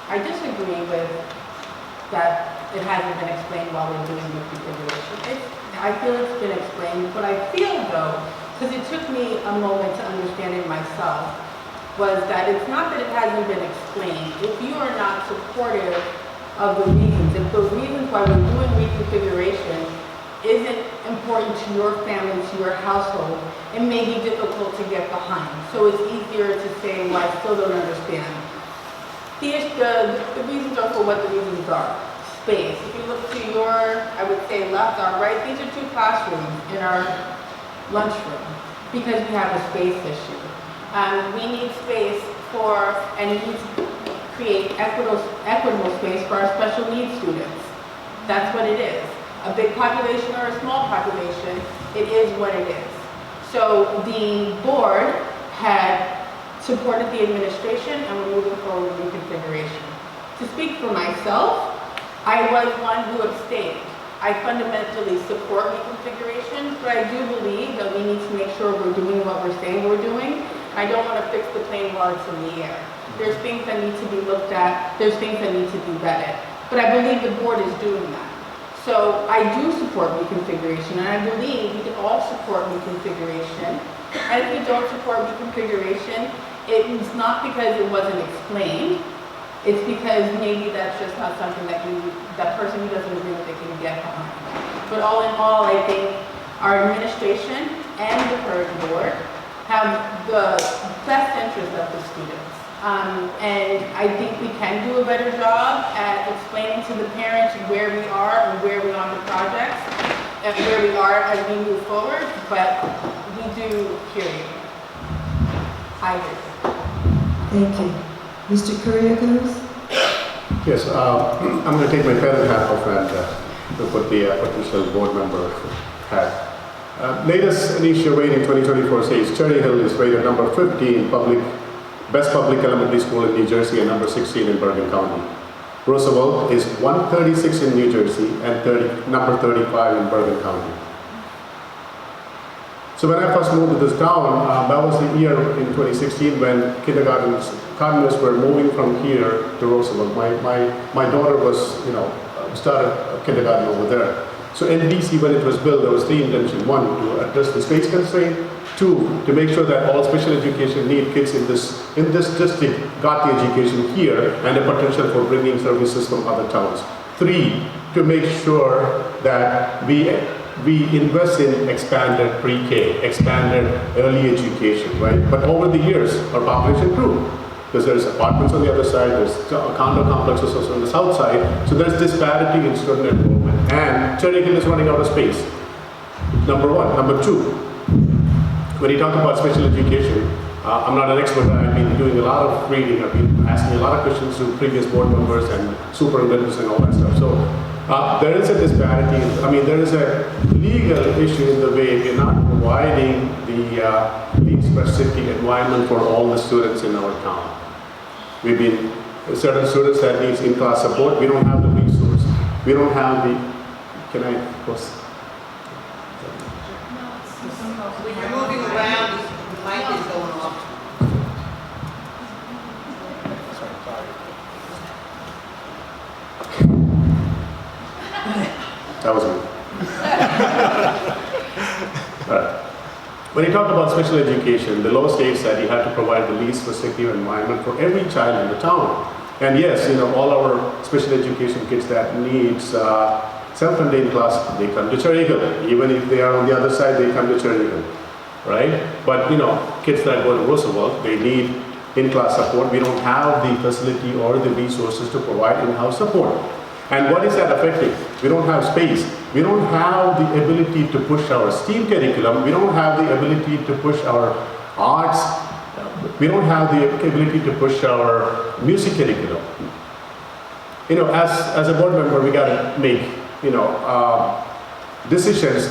Speaker 6: I disagree with that it hasn't been explained while we're doing the configuration. I feel it's been explained. What I feel though, because it took me a moment to understand it myself, was that it's not that it hasn't been explained. If you are not supportive of the reasons, if the reasons why we're doing reconfiguration isn't important to your family, to your household, it may be difficult to get behind. So it's easier to say, well, I still don't understand. The reasons are for what the reasons are. Space. If you look to your, I would say left or right, these are 2 classrooms in our lunchroom because we have a space issue. We need space and we need to create equitable space for our special needs students. That's what it is. A big population or a small population, it is what it is. So the board had supported the administration and we're moving forward with reconfiguration. To speak for myself, I was one who abstained. I fundamentally support reconfiguration, but I do believe that we need to make sure we're doing what we're saying we're doing. I don't want to fix the plane while it's in the air. There's things that need to be looked at, there's things that need to be vetted. But I believe the board is doing that. So I do support reconfiguration, and I believe we can all support reconfiguration. And if we don't support reconfiguration, it's not because it wasn't explained. It's because maybe that's just not something that that person who doesn't agree with it can get behind. But all in all, I think our administration and the current board have the best interest of the students. And I think we can do a better job at explaining to the parents where we are and where we are on the projects and where we are as we move forward, but we do hear you. I do.
Speaker 9: Thank you. Mr. Kuriakos?
Speaker 7: Yes, I'm going to take my parent hat off and put the potential board member hat. Latest initial rating 2024 says Cherry Hill is rated number 15 best public elementary school in New Jersey and number 16 in Bergen County. Roosevelt is 136 in New Jersey and number 35 in Bergen County. So when I first moved to this town, that was the year in 2016 when kindergartners were moving from here to Roosevelt. My daughter was, started kindergarten over there. So NBC, when it was built, there was 3 intentions. 1, to address the space constraint. 2, to make sure that all special education need kids in this district got the education here and the potential for bringing services from other towns. 3, to make sure that we invest in expanded pre-K, expanded early education, right? But over the years, our population grew. Because there's apartments on the other side, there's condo complexes also on the south side, so there's disparity in student enrollment. And Cherry Hill is running out of space. Number 1. Number 2, when you talk about special education, I'm not an expert, I've been doing a lot of reading, I've been asking a lot of questions to previous board members and superintendents and all that stuff. So there is a disparity, there is a legal issue in the way we're not providing the least-specific environment for all the students in our town. We've been, certain students that needs in-class support, we don't have the resource. We don't have the, can I post?
Speaker 1: When you're moving around, the mic is going off.
Speaker 7: That was me. All right. When you talk about special education, the law states that you have to provide the least restrictive environment for every child in the town. And yes, all our special education kids that needs self-contained class, they come to Cherry Hill. Even if they are on the other side, they come to Cherry Hill, right? But kids that go to Roosevelt, they need in-class support. We don't have the facility or the resources to provide in-house support. And what is that affecting? We don't have space. We don't have the ability to push our STEAM curriculum. We don't have the ability to push our arts. We don't have the ability to push our music curriculum. You know, as a board member, we got to make, you know, decisions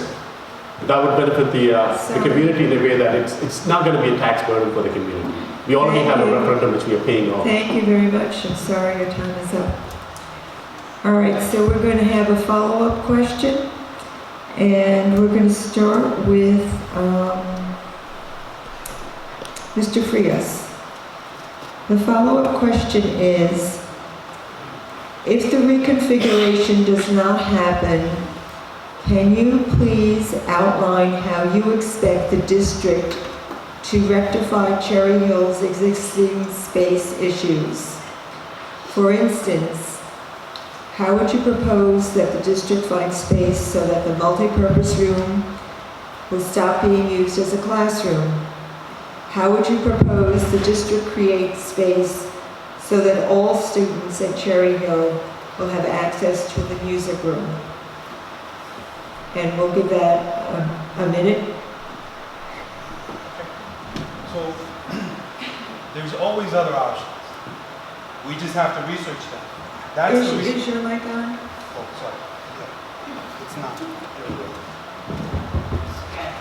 Speaker 7: that would benefit the community in a way that it's not going to be a tax burden for the community. We already have a referendum which we are paying off.
Speaker 9: Thank you very much. I'm sorry your time is up. All right, so we're going to have a follow-up question, and we're going to start with Mr. Frias. The follow-up question is, if the reconfiguration does not happen, can you please outline how you expect the district to rectify Cherry Hill's existing space issues? For instance, how would you propose that the district find space so that the multipurpose room will stop being used as a classroom? How would you propose the district create space so that all students at Cherry Hill will have access to the music room? And we'll give that a minute.
Speaker 2: So, there's always other options. We just have to research them. That's the reason.
Speaker 9: Is your mic on?
Speaker 2: Oh, sorry. Okay. It's not.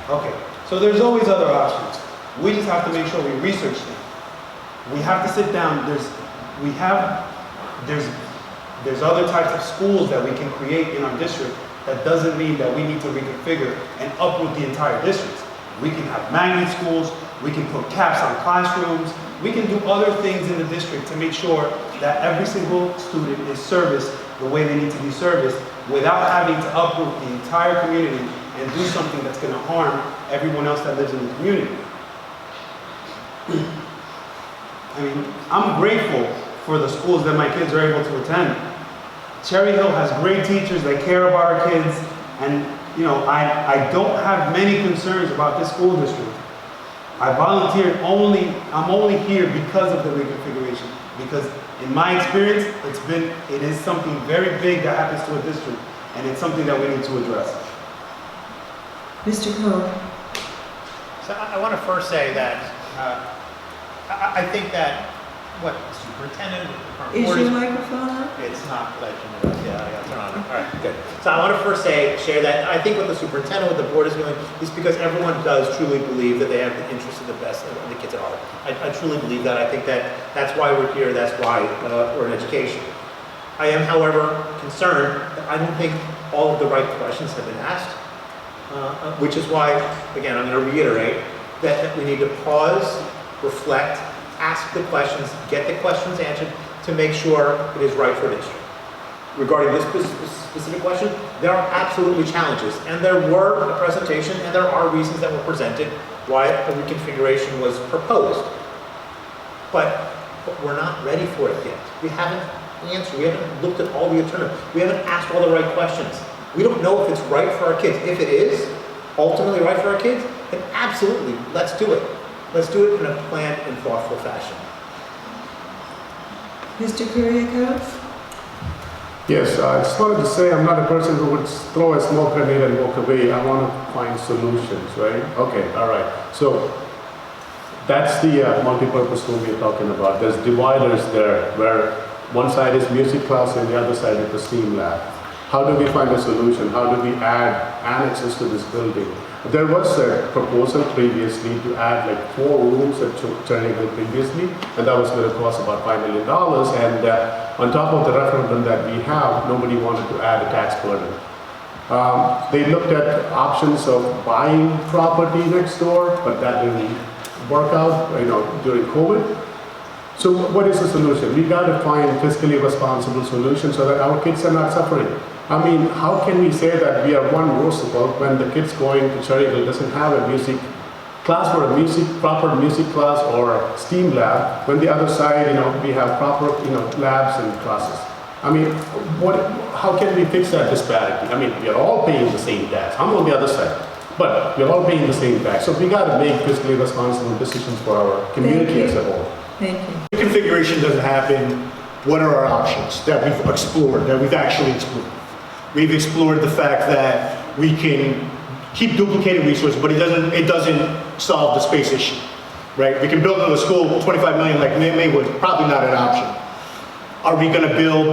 Speaker 2: Okay. So there's always other options. We just have to make sure we research them. We have to sit down. There's other types of schools that we can create in our district. That doesn't mean that we need to reconfigure and uproot the entire district. We can have magnet schools. We can put caps on classrooms. We can do other things in the district to make sure that every single student is serviced the way they need to be serviced without having to uproot the entire community and do something that's going to harm everyone else that lives in the community. I mean, I'm grateful for the schools that my kids are able to attend. Cherry Hill has great teachers that care about our kids, and you know, I don't have many concerns about this school district. I volunteered I'm only here because of the reconfiguration, because in my experience, it is something very big that happens to a district, and it's something that we need to address.
Speaker 9: Mr. Cohen.
Speaker 4: So I want to first say that I think that what the superintendent, the current
Speaker 9: Is
Speaker 4: board
Speaker 9: your microphone on?
Speaker 4: It's not letting me. Yeah, I got to turn on. All right, good. So I want to first share that I think what the superintendent, what the board is doing, is because everyone does truly believe that they have the interest of the best of the kids at heart. I truly believe that. I think that's why we're here. That's why we're in education. I am, however, concerned that I don't think all of the right questions have been asked, which is why, again, I'm going to reiterate that we need to pause, reflect, ask the questions, get the questions answered to make sure it is right for the district. Regarding this specific question, there are absolutely challenges, and there were a presentation, and there are reasons that were presented why a reconfiguration was proposed. But we're not ready for it yet. We haven't answered, we haven't looked at all the alternatives, we haven't asked all the right questions. We don't know if it's right for our kids. If it is ultimately right for our kids, then absolutely, let's do it. Let's do it in a planned and thoughtful fashion.
Speaker 9: Mr. Kuryakov?
Speaker 7: Yes, I just wanted to say I'm not a person who would throw a small grenade and walk away. I want to find solutions, right? Okay, all right. So that's the multi-purpose room we're talking about. There's dividers there where one side is music class and the other side is the STEAM lab. How do we find a solution? How do we add annexes to this building? There was a proposal previously to add like 4 rooms at Cherry Hill previously, and that was going to cost about $5 million. And on top of the referendum that we have, nobody wanted to add a tax burden. They looked at options of buying property next door, but that didn't work out, during COVID. So what is the solution? We got to find fiscally responsible solutions so that our kids are not suffering. I mean, how can we say that we are one Roosevelt when the kids going to Cherry Hill doesn't have a music class for a proper music class or STEAM lab, when the other side, we have proper, labs and classes. I mean, how can we fix that disparity? I mean, we are all paying the same tax. I'm on the other side, but we're all paying the same tax. So we got to make fiscally responsible decisions for our community as a whole.
Speaker 9: Thank you.
Speaker 3: Reconfiguration doesn't happen. What are our options that we've explored, that we've actually explored? We've explored the fact that we can keep duplicating resources, but it doesn't solve the space issue. right? We can build another school, 25 million like Maywood, probably not an option. Are we gonna build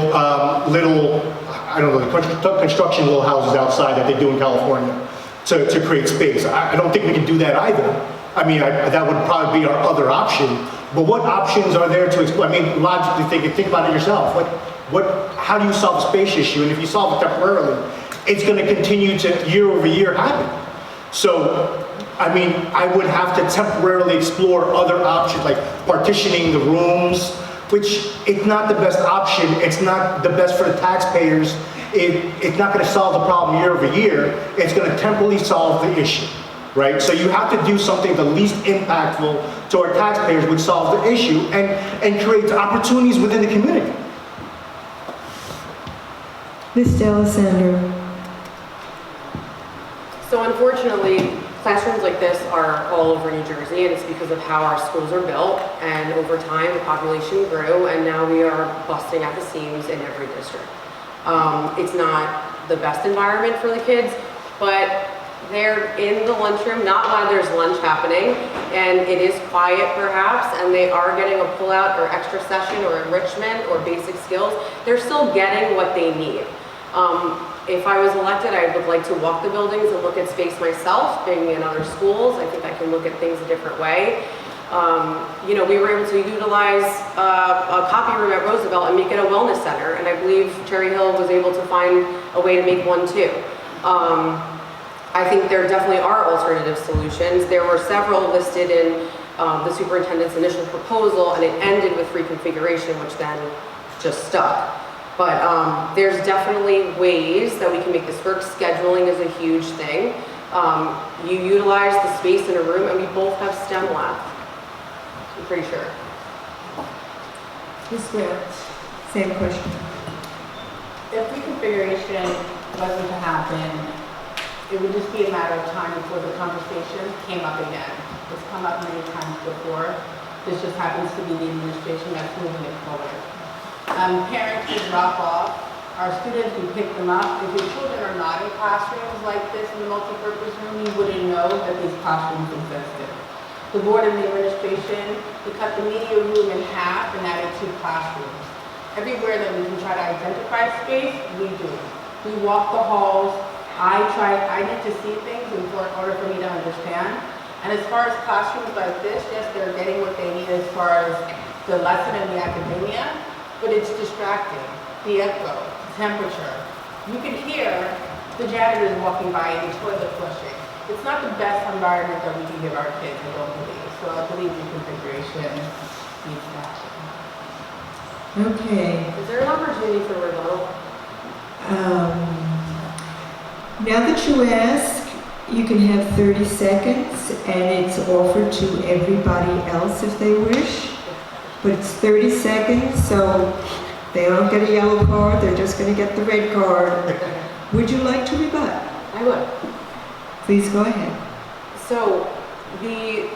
Speaker 3: little, I don't know, construction little houses outside that they do in California to create space? I don't think we can do that either. I mean, that would probably be our other option. But what options are there to explore? I mean, logically think about it yourself. How do you solve a space issue? And if you solve it temporarily, it's going to continue to year over year happen. So, I mean, I would have to temporarily explore other options like partitioning the rooms, which it's not the best option. It's not the best for the taxpayers. It's not going to solve the problem year over year. It's going to temporarily solve the issue, right? So you have to do something the least impactful to our taxpayers, which solves the issue and creates opportunities within the community.
Speaker 9: Ms. D'Alessandro.
Speaker 5: So unfortunately, classrooms like this are all over New Jersey, and it's because of how our schools are built. And over time, the population grew, and now we are busting at the seams in every district. It's not the best environment for the kids, but they're in the lunchroom, not while there's lunch happening, and it is quiet perhaps, and they are getting a pullout or extra session or enrichment or basic skills. They're still getting what they need. If I was elected, I would like to walk the buildings and look at space myself, being in other schools. I think I can look at things a different way. You know, we were able to utilize a copy room at Roosevelt and make it a wellness center, and I believe Cherry Hill was able to find a way to make one too. I think there definitely are alternative solutions. There were several listed in the superintendent's initial proposal, and it ended with reconfiguration, which then just stuck. But there's definitely ways that we can make this work. Scheduling is a huge thing. You utilize the space in a room, and we both have STEM labs. I'm pretty sure.
Speaker 9: Ms. Grant, same question.
Speaker 6: If reconfiguration wasn't to happen, it would just be a matter of time before the conversation came up again. It's come up many times before. This just happens to be the administration that's moving it forward. Parents would drop off. Our students would pick them up. If your children are not in classrooms like this in the multipurpose room, you wouldn't know that these classrooms existed. The board and the administration, we cut the media room in half and added 2 classrooms. Everywhere that we can try to identify space, we do. We walk the halls. I need to see things in order for me to understand. And as far as classrooms like this, yes, they're getting what they need as far as the lesson and the academia, but it's distracting. The echo, the temperature. You can hear the janitors walking by and the toilet flushing. It's not the best environment that we can give our kids, I don't believe. So I believe reconfiguration needs to happen.
Speaker 9: Okay.
Speaker 5: Is there an opportunity for rebuttal?
Speaker 9: Now that you ask, you can have 30 seconds, and it's offered to everybody else if they wish. But it's 30 seconds, so they don't get a yellow card, they're just going to get the red card. Would you like to rebut?
Speaker 5: I would.
Speaker 9: Please go ahead.
Speaker 5: So the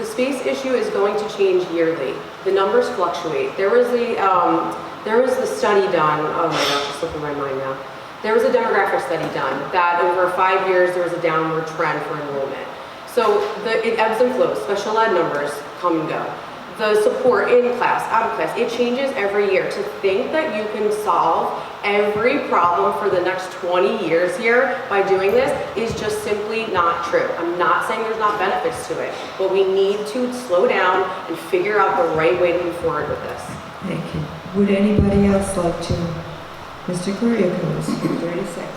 Speaker 5: space issue is going to change yearly. The numbers fluctuate. There was the study done. Oh my gosh, it's slipping my mind now. There was a demographic study done that over 5 years there was a downward trend for enrollment. So it ebbs and flows. Special ed numbers come and go. The support in class, out of class, it changes every year. To think that you can solve every problem for the next 20 years here by doing this is just simply not true. I'm not saying there's not benefits to it, but we need to slow down and figure out the right way to move forward with this.
Speaker 9: Thank you. Would anybody else like to? Mr. Kuriakose, 30 seconds.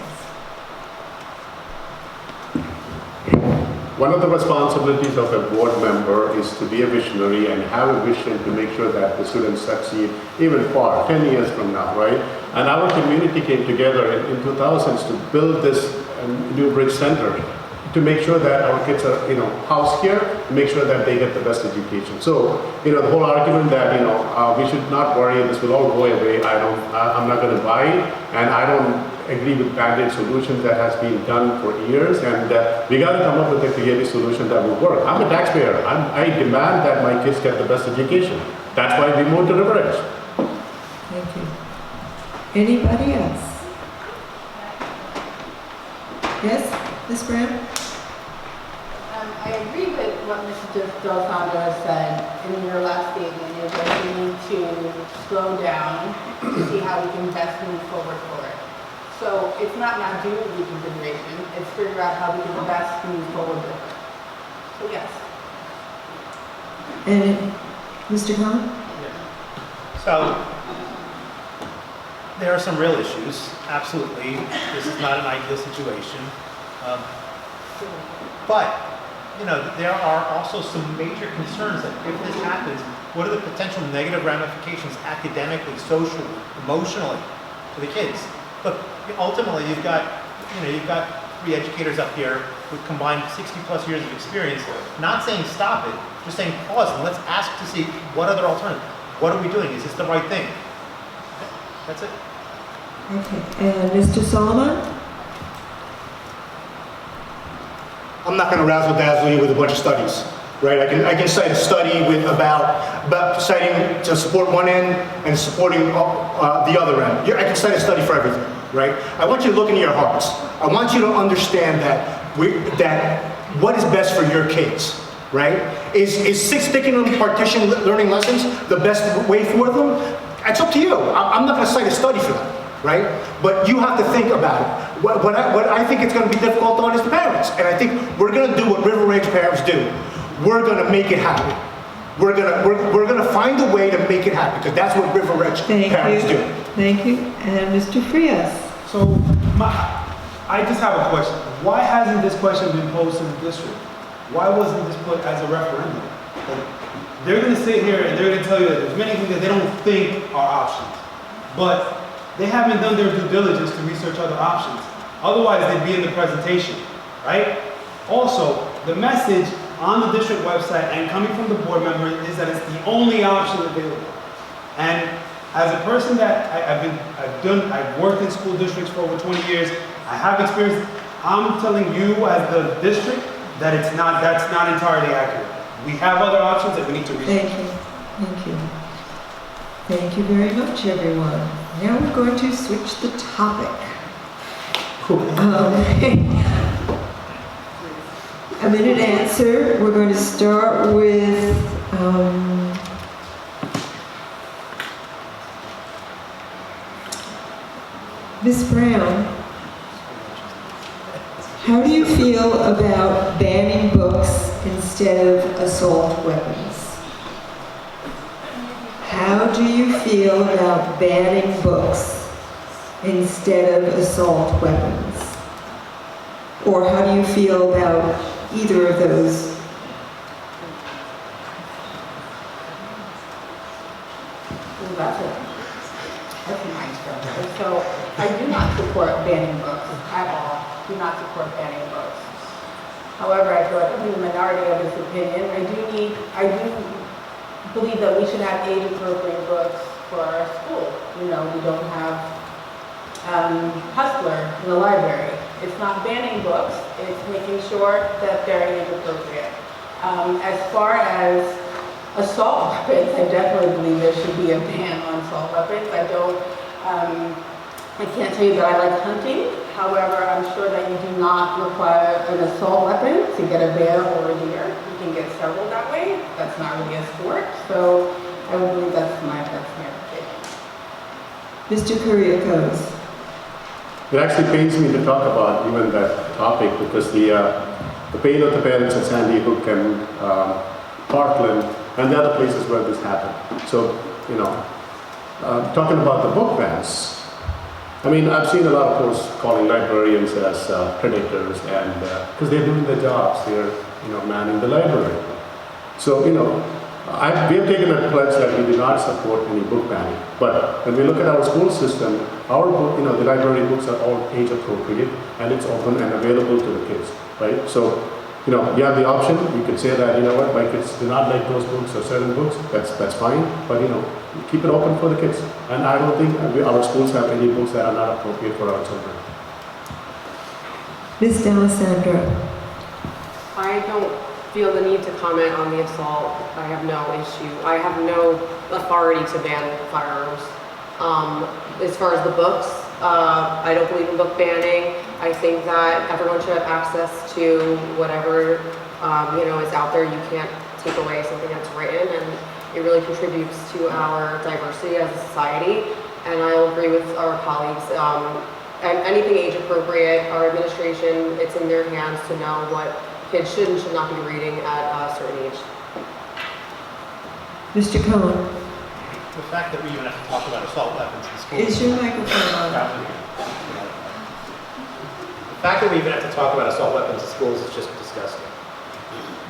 Speaker 7: One of the responsibilities of a board member is to be a visionary and have a vision to make sure that the students succeed even far, 10 years from now, right? And our community came together in 2000s to build this New Bridge Center to make sure that our kids are, housed here, to make sure that they get the best education. So, the whole argument that, we should not worry, this will all go away, I'm not going to buy it, and I don't agree with band-aid solutions that has been done for years, and we got to come up with a creative solution that will work. I'm a taxpayer. I demand that my kids get the best education. That's why we moved to River Edge.
Speaker 9: Thank you. Anybody else? Yes, Ms. Graham?
Speaker 6: I agree with what Mr. D'Alessandro said in your last statement is that we need to slow down to see how we can best move forward for it. So it's not now do reconfiguration, it's figure out how we can best move forward with it. So yes.
Speaker 9: And Mr. Khan?
Speaker 4: So, there are some real issues, absolutely. This is not an ideal situation. But, you know, there are also some major concerns that if this happens, what are the potential negative ramifications academically, socially, emotionally to the kids? Look, ultimately you've got 3 educators up here with combined 60 plus years of experience, not saying stop it, just saying pause and let's ask to see what other alternatives. What are we doing? Is this the right thing? That's it.
Speaker 9: Okay. And Mr. Solomon?
Speaker 3: I'm not going to razzle dazzle you with a bunch of studies, right? I can cite a study with about citing to support one end and supporting the other end. I can cite a study for everything, right? I want you to look into your hearts. I want you to understand that what is best for your kids, right? Is sticking them partition learning lessons the best way for them? It's up to you. I'm not going to cite a study for that, right? But you have to think about it. What I think it's going to be difficult on is the parents. And I think we're going to do what River Ridge parents do. We're going to make it happen. We're going to find a way to make it happen because that's what River Ridge parents do.
Speaker 9: Thank you. And Mr. Frias?
Speaker 2: So, I just have a question. Why hasn't this question been posed to the district? Why wasn't this put as a referendum? Like, they're going to sit here and they're going to tell you that there's many things that they don't think are options. But they haven't done their due diligence to research other options. Otherwise, they'd be in the presentation, right? Also, the message on the district website and coming from the board member is that it's the only option available. And as a person that I've worked in school districts for over 20 years, I have experience. I'm telling you as the district that that's not entirely accurate. We have other options that we need to research.
Speaker 9: Thank you. Thank you very much, everyone. Now we're going to switch the topic. A minute answer. We're going to start with Ms. Brown. How do you feel about banning books instead of assault weapons? How do you feel about banning books instead of assault weapons? Or how do you feel about either of those?
Speaker 6: That's a nice question. So I do not support banning books at all. Do not support banning books. However, I feel like I'm in the minority of this opinion. I do believe that we should have age-appropriate books for our school. You know, we don't have Hustler in the library. It's not banning books, it's making sure that they're age-appropriate. As far as assault weapons, I definitely believe there should be a ban on assault weapons. I can't tell you that I like hunting. However, I'm sure that you do not require an assault weapon to get a bear or a deer. You can get several that way. That's not really a sport. So I would believe that's my opinion.
Speaker 9: Mr. Kuriakose.
Speaker 7: It actually pains me to talk about even that topic because the pain of the parents at Sandy Hook and Parkland and the other places where this happened. So, you know, talking about the book bans, I mean, I've seen a lot of posts calling librarians as predators and because they're doing their jobs, they're, you know, manning the library. So, you know, we have taken a pledge that we do not support any book banning. But when we look at our school system, our book, you know, the library books are all age appropriate and it's open and available to the kids, right? So, you know, you have the option. You could say that, you know what, my kids do not like those books or certain books. That's fine. But, you know, keep it open for the kids. And I don't think our schools have any books that are not appropriate for our children.
Speaker 9: Ms. D'Alessandro.
Speaker 5: I don't feel the need to comment on the assault. I have no issue. I have no authority to ban firearms. As far as the books, I don't believe in book banning. I think that everyone should have access to whatever is out there. You can't take away something that's written, and it really contributes to our diversity as a society. And I'll agree with our colleagues. And anything age appropriate, our administration, it's in their hands to know what kids should and should not be reading at a certain age.
Speaker 9: Mr. Cohen,
Speaker 4: The fact that we even have to talk about assault weapons in schools.
Speaker 9: is your microphone on?
Speaker 4: The fact that we even have to talk about assault weapons in schools is just disgusting.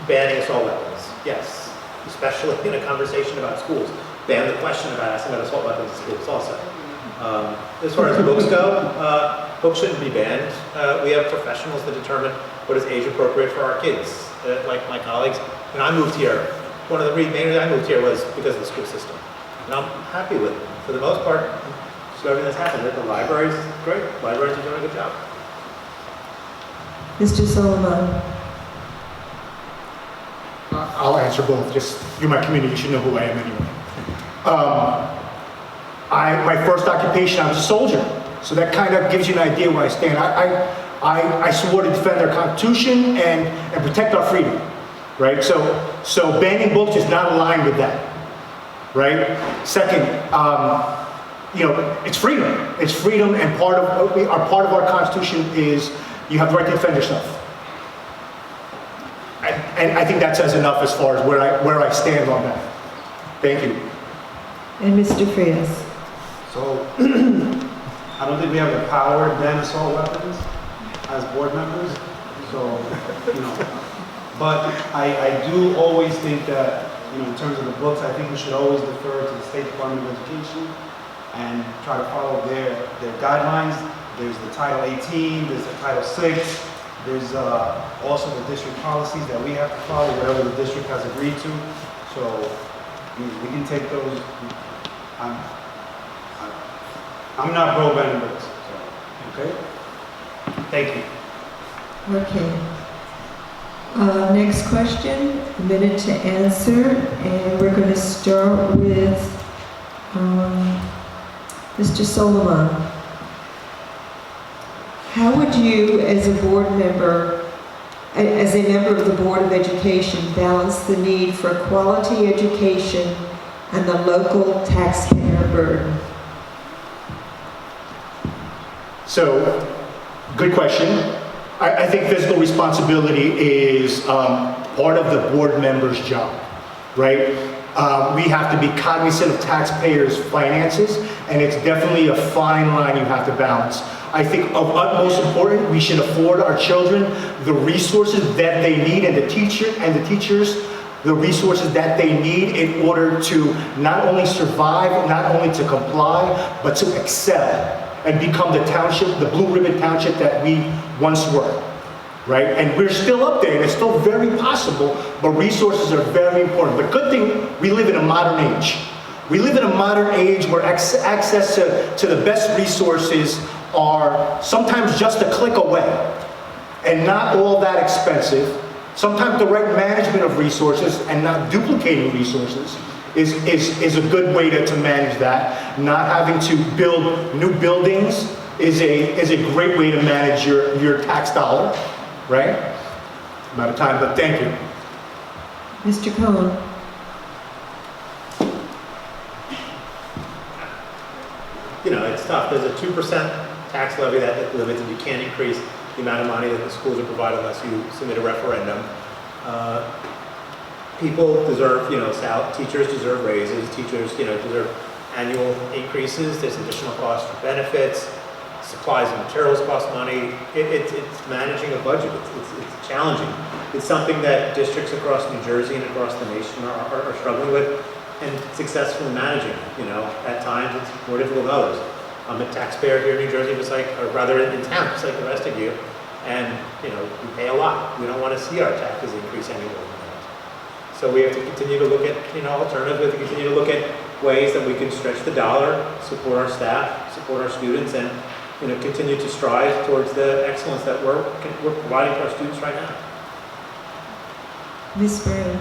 Speaker 4: Banning assault weapons, yes, especially in a conversation about schools. Ban the question about asking about assault weapons in schools also. As far as books go, books shouldn't be banned. We have professionals that determine what is age appropriate for our kids. Like my colleagues, when I moved here, one of the main reasons I moved here was because of the school system. And I'm happy with it. For the most part, just everything that's happened. The libraries, great. Libraries are doing a good job.
Speaker 9: Mr. Solomon,
Speaker 3: I'll answer both. Just, you're my community, you should know who I am anyway. My first occupation, I was a soldier. So that kind of gives you an idea where I stand. I swore to defend our Constitution and protect our freedom, right? So banning books is not aligned with that, right? Second, it's freedom. It's freedom, and part of our Constitution is you have the right to defend yourself. And I think that says enough as far as where I stand on that. Thank you.
Speaker 9: and Mr. Frias.
Speaker 2: So, I don't think we have the power to ban assault weapons as board members, so, but I do always think that, in terms of the books, I think we should always defer to the State Department of Education and try to follow their guidelines. There's the Title 18, there's the Title 6, there's also the district policies that we have to follow, whatever the district has agreed to. So, we can take those. I'm not pro banning books, so, okay? Thank you.
Speaker 9: Okay. Next question, a minute to answer, and we're going to start with Mr. Solomon. How would you, as a board member, as a member of the Board of Education, balance the need for quality education and the local taxpayer burden?
Speaker 3: So, good question. I think fiscal responsibility is part of the board member's job, right? We have to be cognizant of taxpayers' finances, and it's definitely a fine line you have to balance. I think of utmost importance, we should afford our children the resources that they need, and the teachers the resources that they need in order to not only survive, not only to comply, but to excel and become the township, the blue ribbon township that we once were, right? And we're still up there, and it's still very possible, but resources are very important. But good thing, we live in a modern age. We live in a modern age where access to the best resources are sometimes just a click away and not all that expensive. Sometimes the right management of resources and not duplicating resources is a good way to manage that. Not having to build new buildings is a great way to manage your tax dollar, right? I'm out of time, but thank you.
Speaker 9: Mr. Cohen.
Speaker 4: It's tough. There's a 2% tax levy that limits, and you can't increase the amount of money that the schools are provided unless you submit a referendum. People deserve, teachers deserve raises, teachers, deserve annual increases. There's additional costs for benefits, supplies and materials cost money. It's managing a budget. It's challenging. It's something that districts across New Jersey and across the nation are struggling with and successfully managing. At times it's more difficult than others. I'm a taxpayer here in New Jersey, or rather in town, just like the rest of you. And, we pay a lot. We don't want to see our taxes increase any more than that. So we have to continue to look at, alternatives. We have to continue to look at ways that we can stretch the dollar, support our staff, support our students, and, continue to strive towards the excellence that we're providing to our students right now.
Speaker 9: Ms. Brown.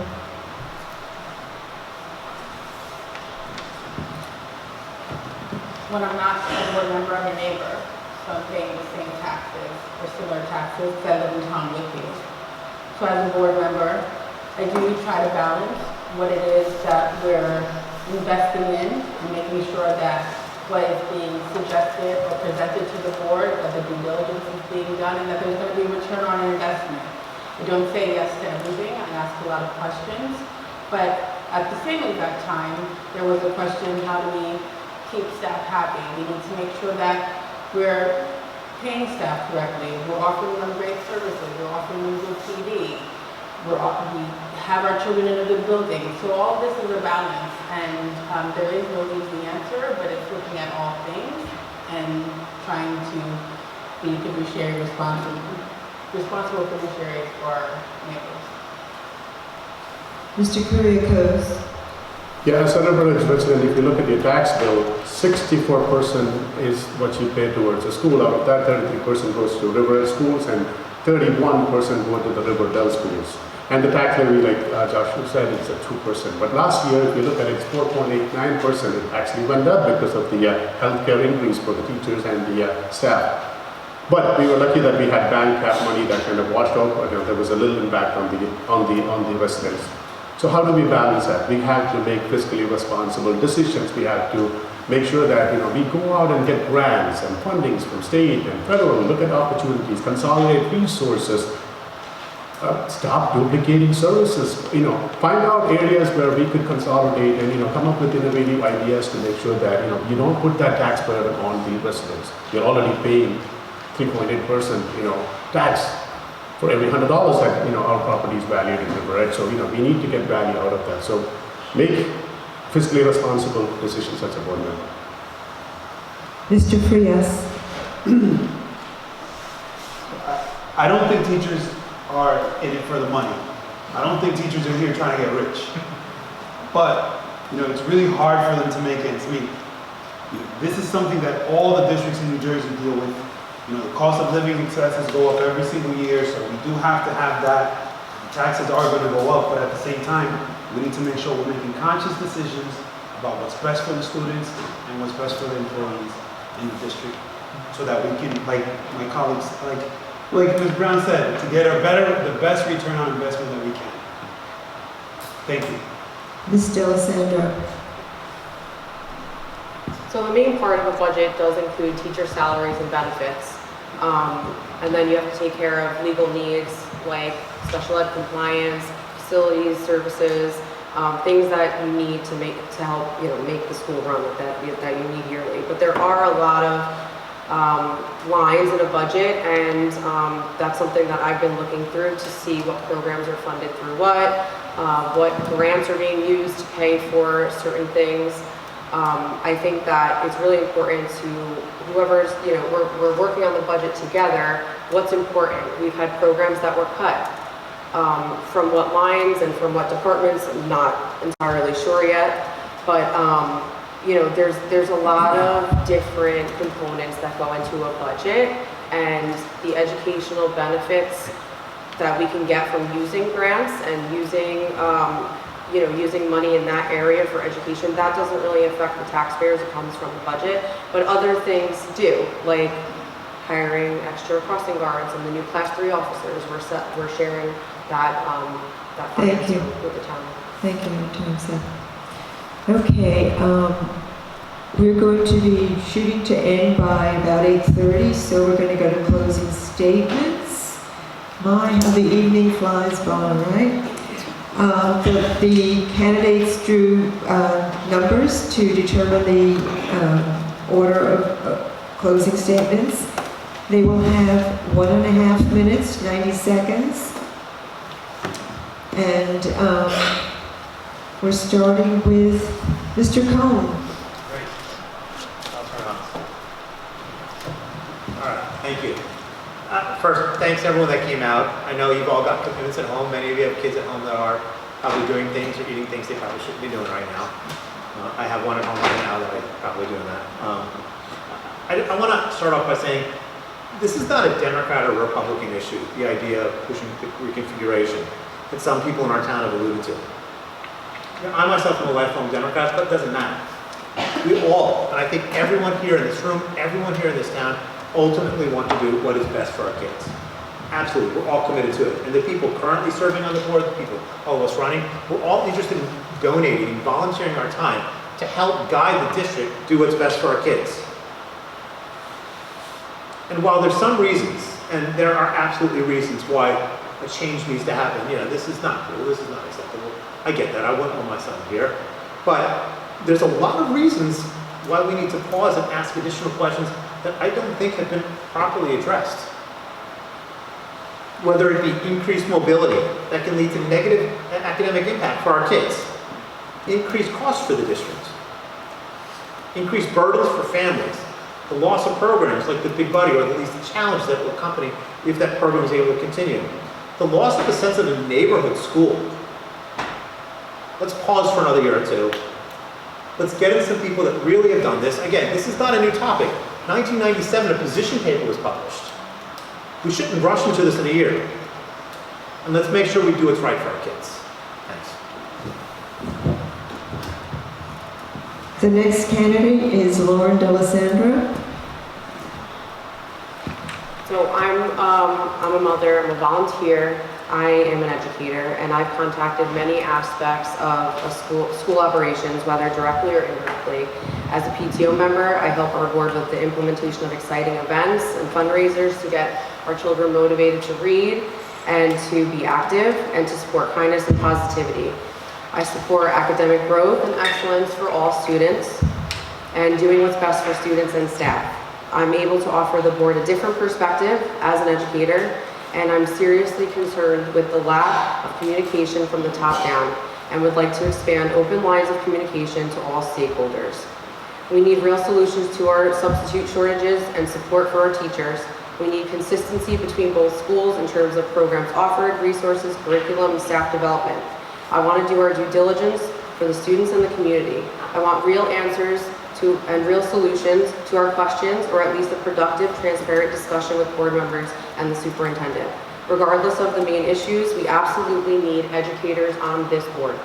Speaker 6: when I'm not a board member, I'm a neighbor, so I'm paying the same taxes or similar taxes because I live in town with you. So as a board member, I do try to balance what it is that we're investing in and making sure that what is being suggested or presented to the board, that the due diligence is being done and that there's going to be a return on investment. I don't say yes to everything, I ask a lot of questions, but at the same exact time, there was a question, how do we keep staff happy? We need to make sure that we're paying staff correctly, we're offering them great services, we're offering them good TV, we have our children in a good building. So all this is a balance, and there is no easy answer, but it's looking at all things and trying to be fiduciary responsible fiduciaries for our neighbors.
Speaker 9: Mr. Kuriakose.
Speaker 7: Yeah, as Honorable President, if you look at your tax bill, 64% is what you pay towards a school. Out of that, 33% goes to Riverhead schools and 31% go to the Riverdale schools. And the tax levy, like Joshua said, is at 2%. But last year, if you look at it, it's 4.89%. It actually went up because of the healthcare increase for the teachers and the staff. But we were lucky that we had bank cap money that kind of washed out. There was a little impact on the residents. So how do we balance that? We have to make fiscally responsible decisions. We have to make sure that we go out and get grants and fundings from state and federal, look at opportunities, consolidate resources, stop duplicating services, find out areas where we could consolidate and come up with innovative ideas to make sure that you don't put that tax burden on the residents. You're already paying 3.8% tax for every $100 that our property is valued in Riverhead. So we need to get value out of that. So make fiscally responsible decisions as a board member.
Speaker 9: Mr. Frias.
Speaker 2: I don't think teachers are in it for the money. I don't think teachers are here trying to get rich. But it's really hard for them to make ends meet. This is something that all the districts in New Jersey deal with. The cost of living expenses go up every single year, so we do have to have that. Taxes are going to go up, but at the same time, we need to make sure we're making conscious decisions about what's best for the students and what's best for the employees in the district, so that we can, like my colleagues, like Ms. Brown said, to get the best return on investment that we can. Thank you.
Speaker 9: Ms. Delisandro.
Speaker 5: So the main part of the budget does include teacher salaries and benefits. And then you have to take care of legal needs like special ed compliance, facilities, services, things that you need to help make the school run that you need yearly. But there are a lot of lines in a budget, and that's something that I've been looking through to see what programs are funded through what grants are being used to pay for certain things. I think that it's really important to whoever's, we're working on the budget together, what's important. We've had programs that were cut. From what lines and from what departments, I'm not entirely sure yet, but there's a lot of different components that go into a budget, and the educational benefits that we can get from using grants and using using money in that area for education, that doesn't really affect the taxpayers. It comes from the budget, but other things do, like hiring extra crossing guards and the new Class 3 officers. We're sharing that financing with the town.
Speaker 9: Thank you, your time's up. Okay, we're going to be shooting to end by about 8:30, so we're going to go to closing statements. My, how the evening flies by, right? The candidates drew numbers to determine the order of closing statements. They will have 1.5 minutes, 90 seconds. And we're starting with Mr. Cohn.
Speaker 4: Great. I'll turn on. All right, thank you. First, thanks everyone that came out. I know you've all got commitments at home. Many of you have kids at home that are probably doing things or eating things they probably shouldn't be doing right now. I have one at home right now that I'm probably doing that. I want to start off by saying this is not a Democrat or Republican issue, the idea of pushing reconfiguration that some people in our town have alluded to. I myself am a lifelong Democrat, but it doesn't matter. We all, and I think everyone here in this room, everyone here in this town, ultimately want to do what is best for our kids. Absolutely, we're all committed to it. And the people currently serving on the board, the people, all of us running, we're all interested in donating and volunteering our time to help guide the district do what's best for our kids. And while there's some reasons, and there are absolutely reasons why a change needs to happen, you know, this is not cool, this is not acceptable. I get that, I wouldn't want my son here. But there's a lot of reasons why we need to pause and ask additional questions that I don't think have been properly addressed. Whether it be increased mobility that can lead to negative academic impact for our kids, increased costs for the district, increased burdens for families, the loss of programs like the Big Buddy, or at least the challenge that will accompany if that program is able to continue, the loss of a sense of a neighborhood school. Let's pause for another year or two. Let's get in some people that really have done this. Again, this is not a new topic. 1997, a position paper was published. We shouldn't rush into this in a year. And let's make sure we do what's right for our kids. Thanks.
Speaker 9: The next candidate is Lauren D'Alessandro.
Speaker 5: So I'm a mother, I'm a volunteer, I am an educator, and I've contacted many aspects of school operations, whether directly or indirectly. As a PTO member, I help our board with the implementation of exciting events and fundraisers to get our children motivated to read and to be active and to support kindness and positivity. I support academic growth and excellence for all students and doing what's best for students and staff. I'm able to offer the board a different perspective as an educator, and I'm seriously concerned with the lack of communication from the top down and would like to expand open lines of communication to all stakeholders. We need real solutions to our substitute shortages and support for our teachers. We need consistency between both schools in terms of programs offered, resources, curriculum, and staff development. I want to do our due diligence for the students and the community. I want real answers and real solutions to our questions, or at least a productive, transparent discussion with board members and the superintendent. Regardless of the main issues, we absolutely need educators on this board.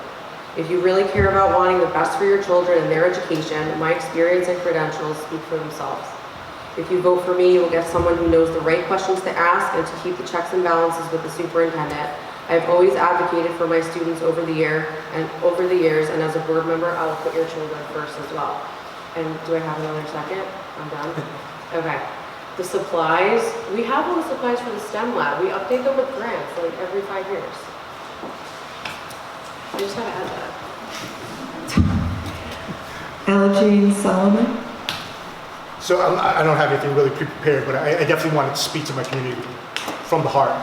Speaker 5: If you really care about wanting the best for your children and their education, my experience and credentials speak for themselves. If you vote for me, you will get someone who knows the right questions to ask and to keep the checks and balances with the superintendent. I have always advocated for my students over the years, and as a board member, I will put your children first as well. And do I have another second? I'm done? Okay. The supplies, we have all the supplies for the STEM lab. We update them with grants like every 5 years. I just gotta add that.
Speaker 9: Algene Solomon.
Speaker 3: So I don't have anything really prepared, but I definitely wanted to speak to my community from the heart.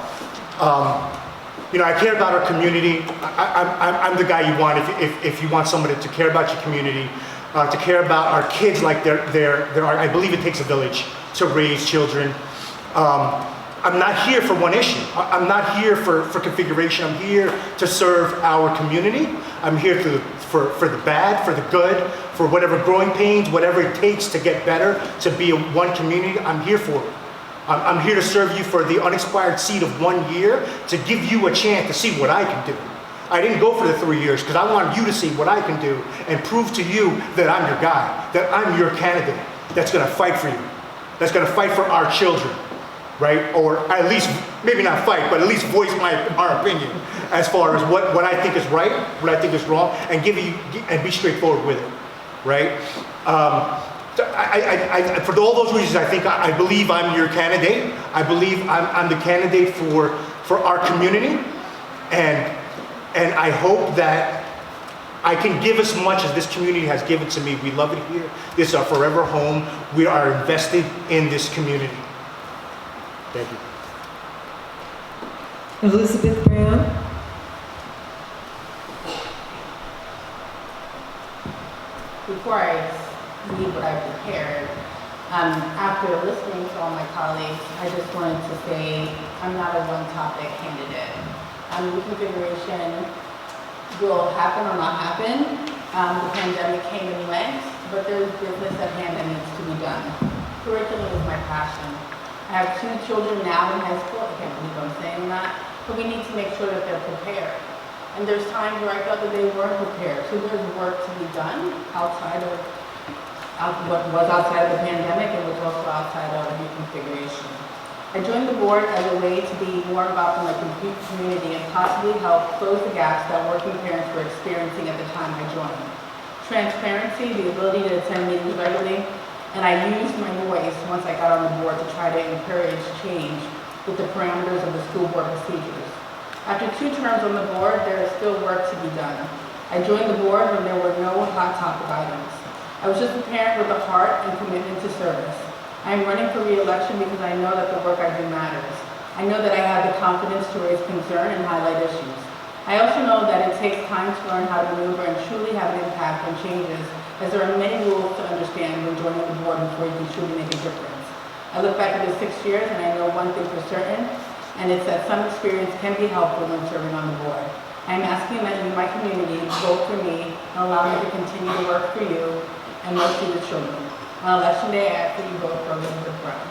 Speaker 3: You know, I care about our community. I'm the guy you want if you want somebody to care about your community, to care about our kids like I believe it takes a village to raise children. I'm not here for one issue. I'm not here for configuration. I'm here to serve our community. I'm here for the bad, for the good, for whatever growing pains, whatever it takes to get better, to be one community. I'm here for it. I'm here to serve you for the unexpired seat of 1 year, to give you a chance to see what I can do. I didn't go for the 3 years because I want you to see what I can do and prove to you that I'm your guy, that I'm your candidate that's going to fight for you, that's going to fight for our children, right? Or at least, maybe not fight, but at least voice our opinion as far as what I think is right, what I think is wrong, and and be straightforward with it, right? For all those reasons, I believe I'm your candidate. I believe I'm the candidate for our community, and I hope that I can give as much as this community has given to me. We love it here. This is our forever home. We are invested in this community. Thank you.
Speaker 9: Elizabeth Brown.
Speaker 6: Before I read what I prepared, after listening to all my colleagues, I just wanted to say I'm not a one-topic candidate. Reconfiguration will happen or not happen. The pandemic came and went, but there's business at hand that needs to be done. Curriculum is my passion. I have 2 children now in high school. I can't believe I'm saying that, but we need to make sure that they're prepared. And there's times where I felt that they weren't prepared, so there's work to be done outside of what was outside of the pandemic and was also outside of reconfiguration. I joined the board as a way to be more involved in my community and possibly help close the gaps that working parents were experiencing at the time I joined. Transparency, the ability to attend meetings regularly, and I used my voice once I got on the board to try to encourage change with the parameters of the school board procedures. After 2 terms on the board, there is still work to be done. I joined the board when there were no hot topic items. I was just a parent with a heart and commitment to service. I am running for re-election because I know that the work I do matters. I know that I have the confidence to raise concern and highlight issues. I also know that it takes time to learn how to maneuver and truly have an impact on changes, as there are many rules to understand when joining the board before you can truly make a difference. I look back at the 6 years and I know one thing for certain, and it's that some experience can be helpful when serving on the board. I am asking that you, my community, vote for me and allow me to continue to work for you and mostly the children. On election day, I ask that you vote for Elizabeth Brown.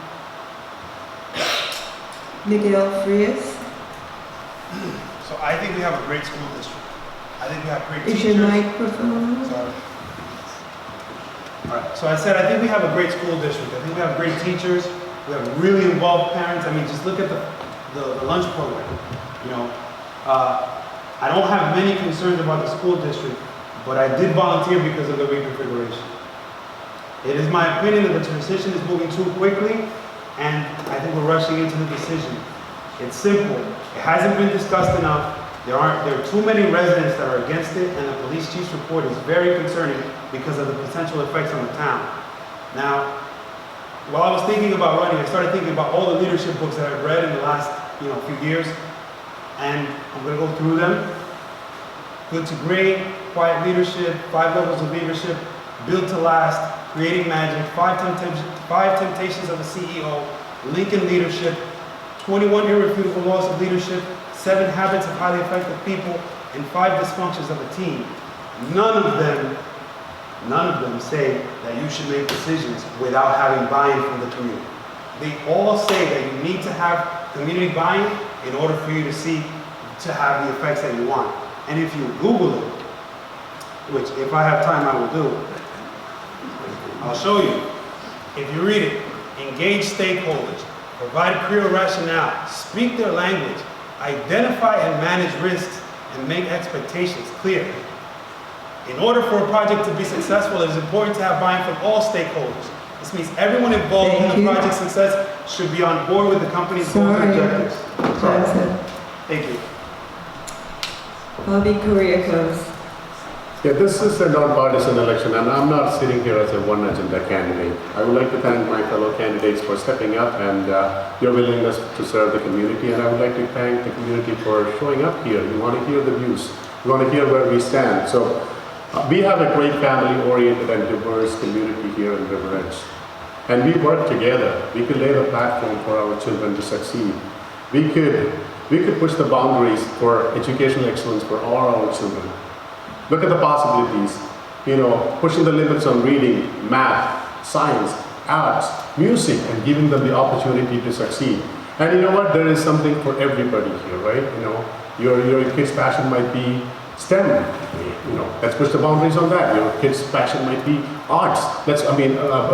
Speaker 9: Miguel Frias.
Speaker 2: So I think we have a great school district. I think we have great
Speaker 9: Is
Speaker 2: teachers.
Speaker 9: your microphone on?
Speaker 2: Sorry. All right. So I said I think we have a great school district. I think we have great teachers. We have really involved parents. I mean, just look at the lunch program. You know, I don't have many concerns about the school district, but I did volunteer because of the reconfiguration. It is my opinion that the transition is moving too quickly, and I think we're rushing into the decision. It's simple. It hasn't been discussed enough. There are too many residents that are against it, and the police chief's report is very concerning because of the potential effects on the town. Now, while I was thinking about running, I started thinking about all the leadership books that I've read in the last few years, and I'm going to go through them. Good to Great, Quiet Leadership, 5 Levels of Leadership, Built to Last, Creating Magic, 5 Temptations of a CEO, Lincoln Leadership, 21 Irrefutable Laws of Leadership, 7 Habits of Highly Effective People, and 5 Dysfunctions of a Team. None of them say that you should make decisions without having buy-in from the community. They all say that you need to have community buy-in in order for you to have the effects that you want. And if you Google it, which if I have time I will do, I'll show you. If you read it, engage stakeholders, provide clear rationale, speak their language, identify and manage risks, and make expectations clear. In order for a project to be successful, it is important to have buy-in from all stakeholders. This means everyone involved in the project's success should be on board with the company's goals and objectives. Thank you.
Speaker 9: Bobby Kuriakos.
Speaker 7: Yeah, this is a non-partisan election, and I'm not sitting here as a one-agenda candidate. I would like to thank my fellow candidates for stepping up and your willingness to serve the community, and I would like to thank the community for showing up here. You want to hear the views. You want to hear where we stand. So we have a great family-oriented and diverse community here in River Edge, and we work together. We could lay the platform for our children to succeed. We could push the boundaries for educational excellence for all our children. Look at the possibilities, pushing the limits on reading, math, science, arts, music, and giving them the opportunity to succeed. And you know what? There is something for everybody here, right? Your kid's passion might be STEM. Let's push the boundaries on that. Your kid's passion might be arts.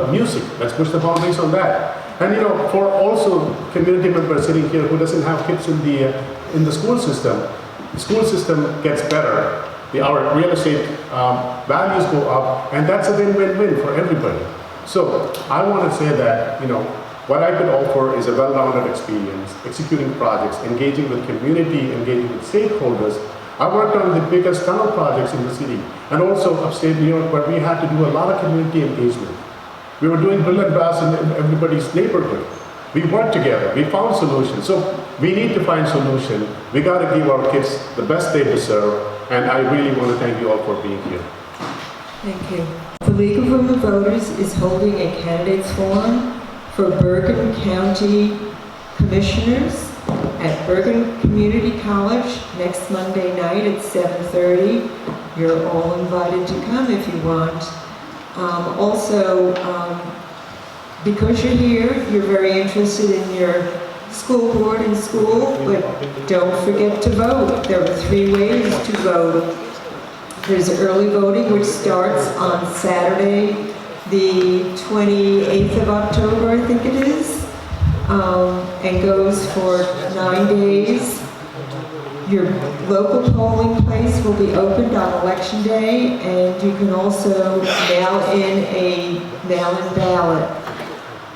Speaker 7: Music. Let's push the boundaries on that. And for also community members sitting here who doesn't have kids in the school system gets better. Our real estate values go up, and that's a win-win-win for everybody. So I want to say that, what I could offer is a well-rounded experience, executing projects, engaging with community, engaging with stakeholders. I worked on the biggest tunnel projects in the city, and also upstate New York, where we had to do a lot of community engagement. We were doing brilliant baths in everybody's neighborhood. We worked together, we found solutions. So we need to find solutions. We got to give our kids the best they deserve. And I really want to thank you all for being here.
Speaker 9: Thank you. The League of Women Voters is holding a candidates forum for Bergen County Commissioners at Bergen Community College next Monday night at 7:30. You're all invited to come if you want. Because you're here, you're very interested in your school board in school, but don't forget to vote. There are 3 ways to vote. There's early voting, which starts on Saturday, the 28th of October, I think it is, and goes for 9 days. Your local polling place will be opened on Election Day, and you can also mail in a mail-in ballot.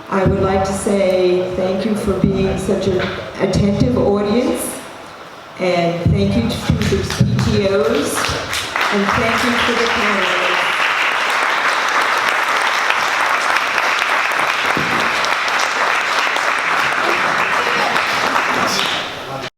Speaker 9: I would like to say thank you for being such an attentive audience, and thank you to the PTOs, and thank you for the candidates.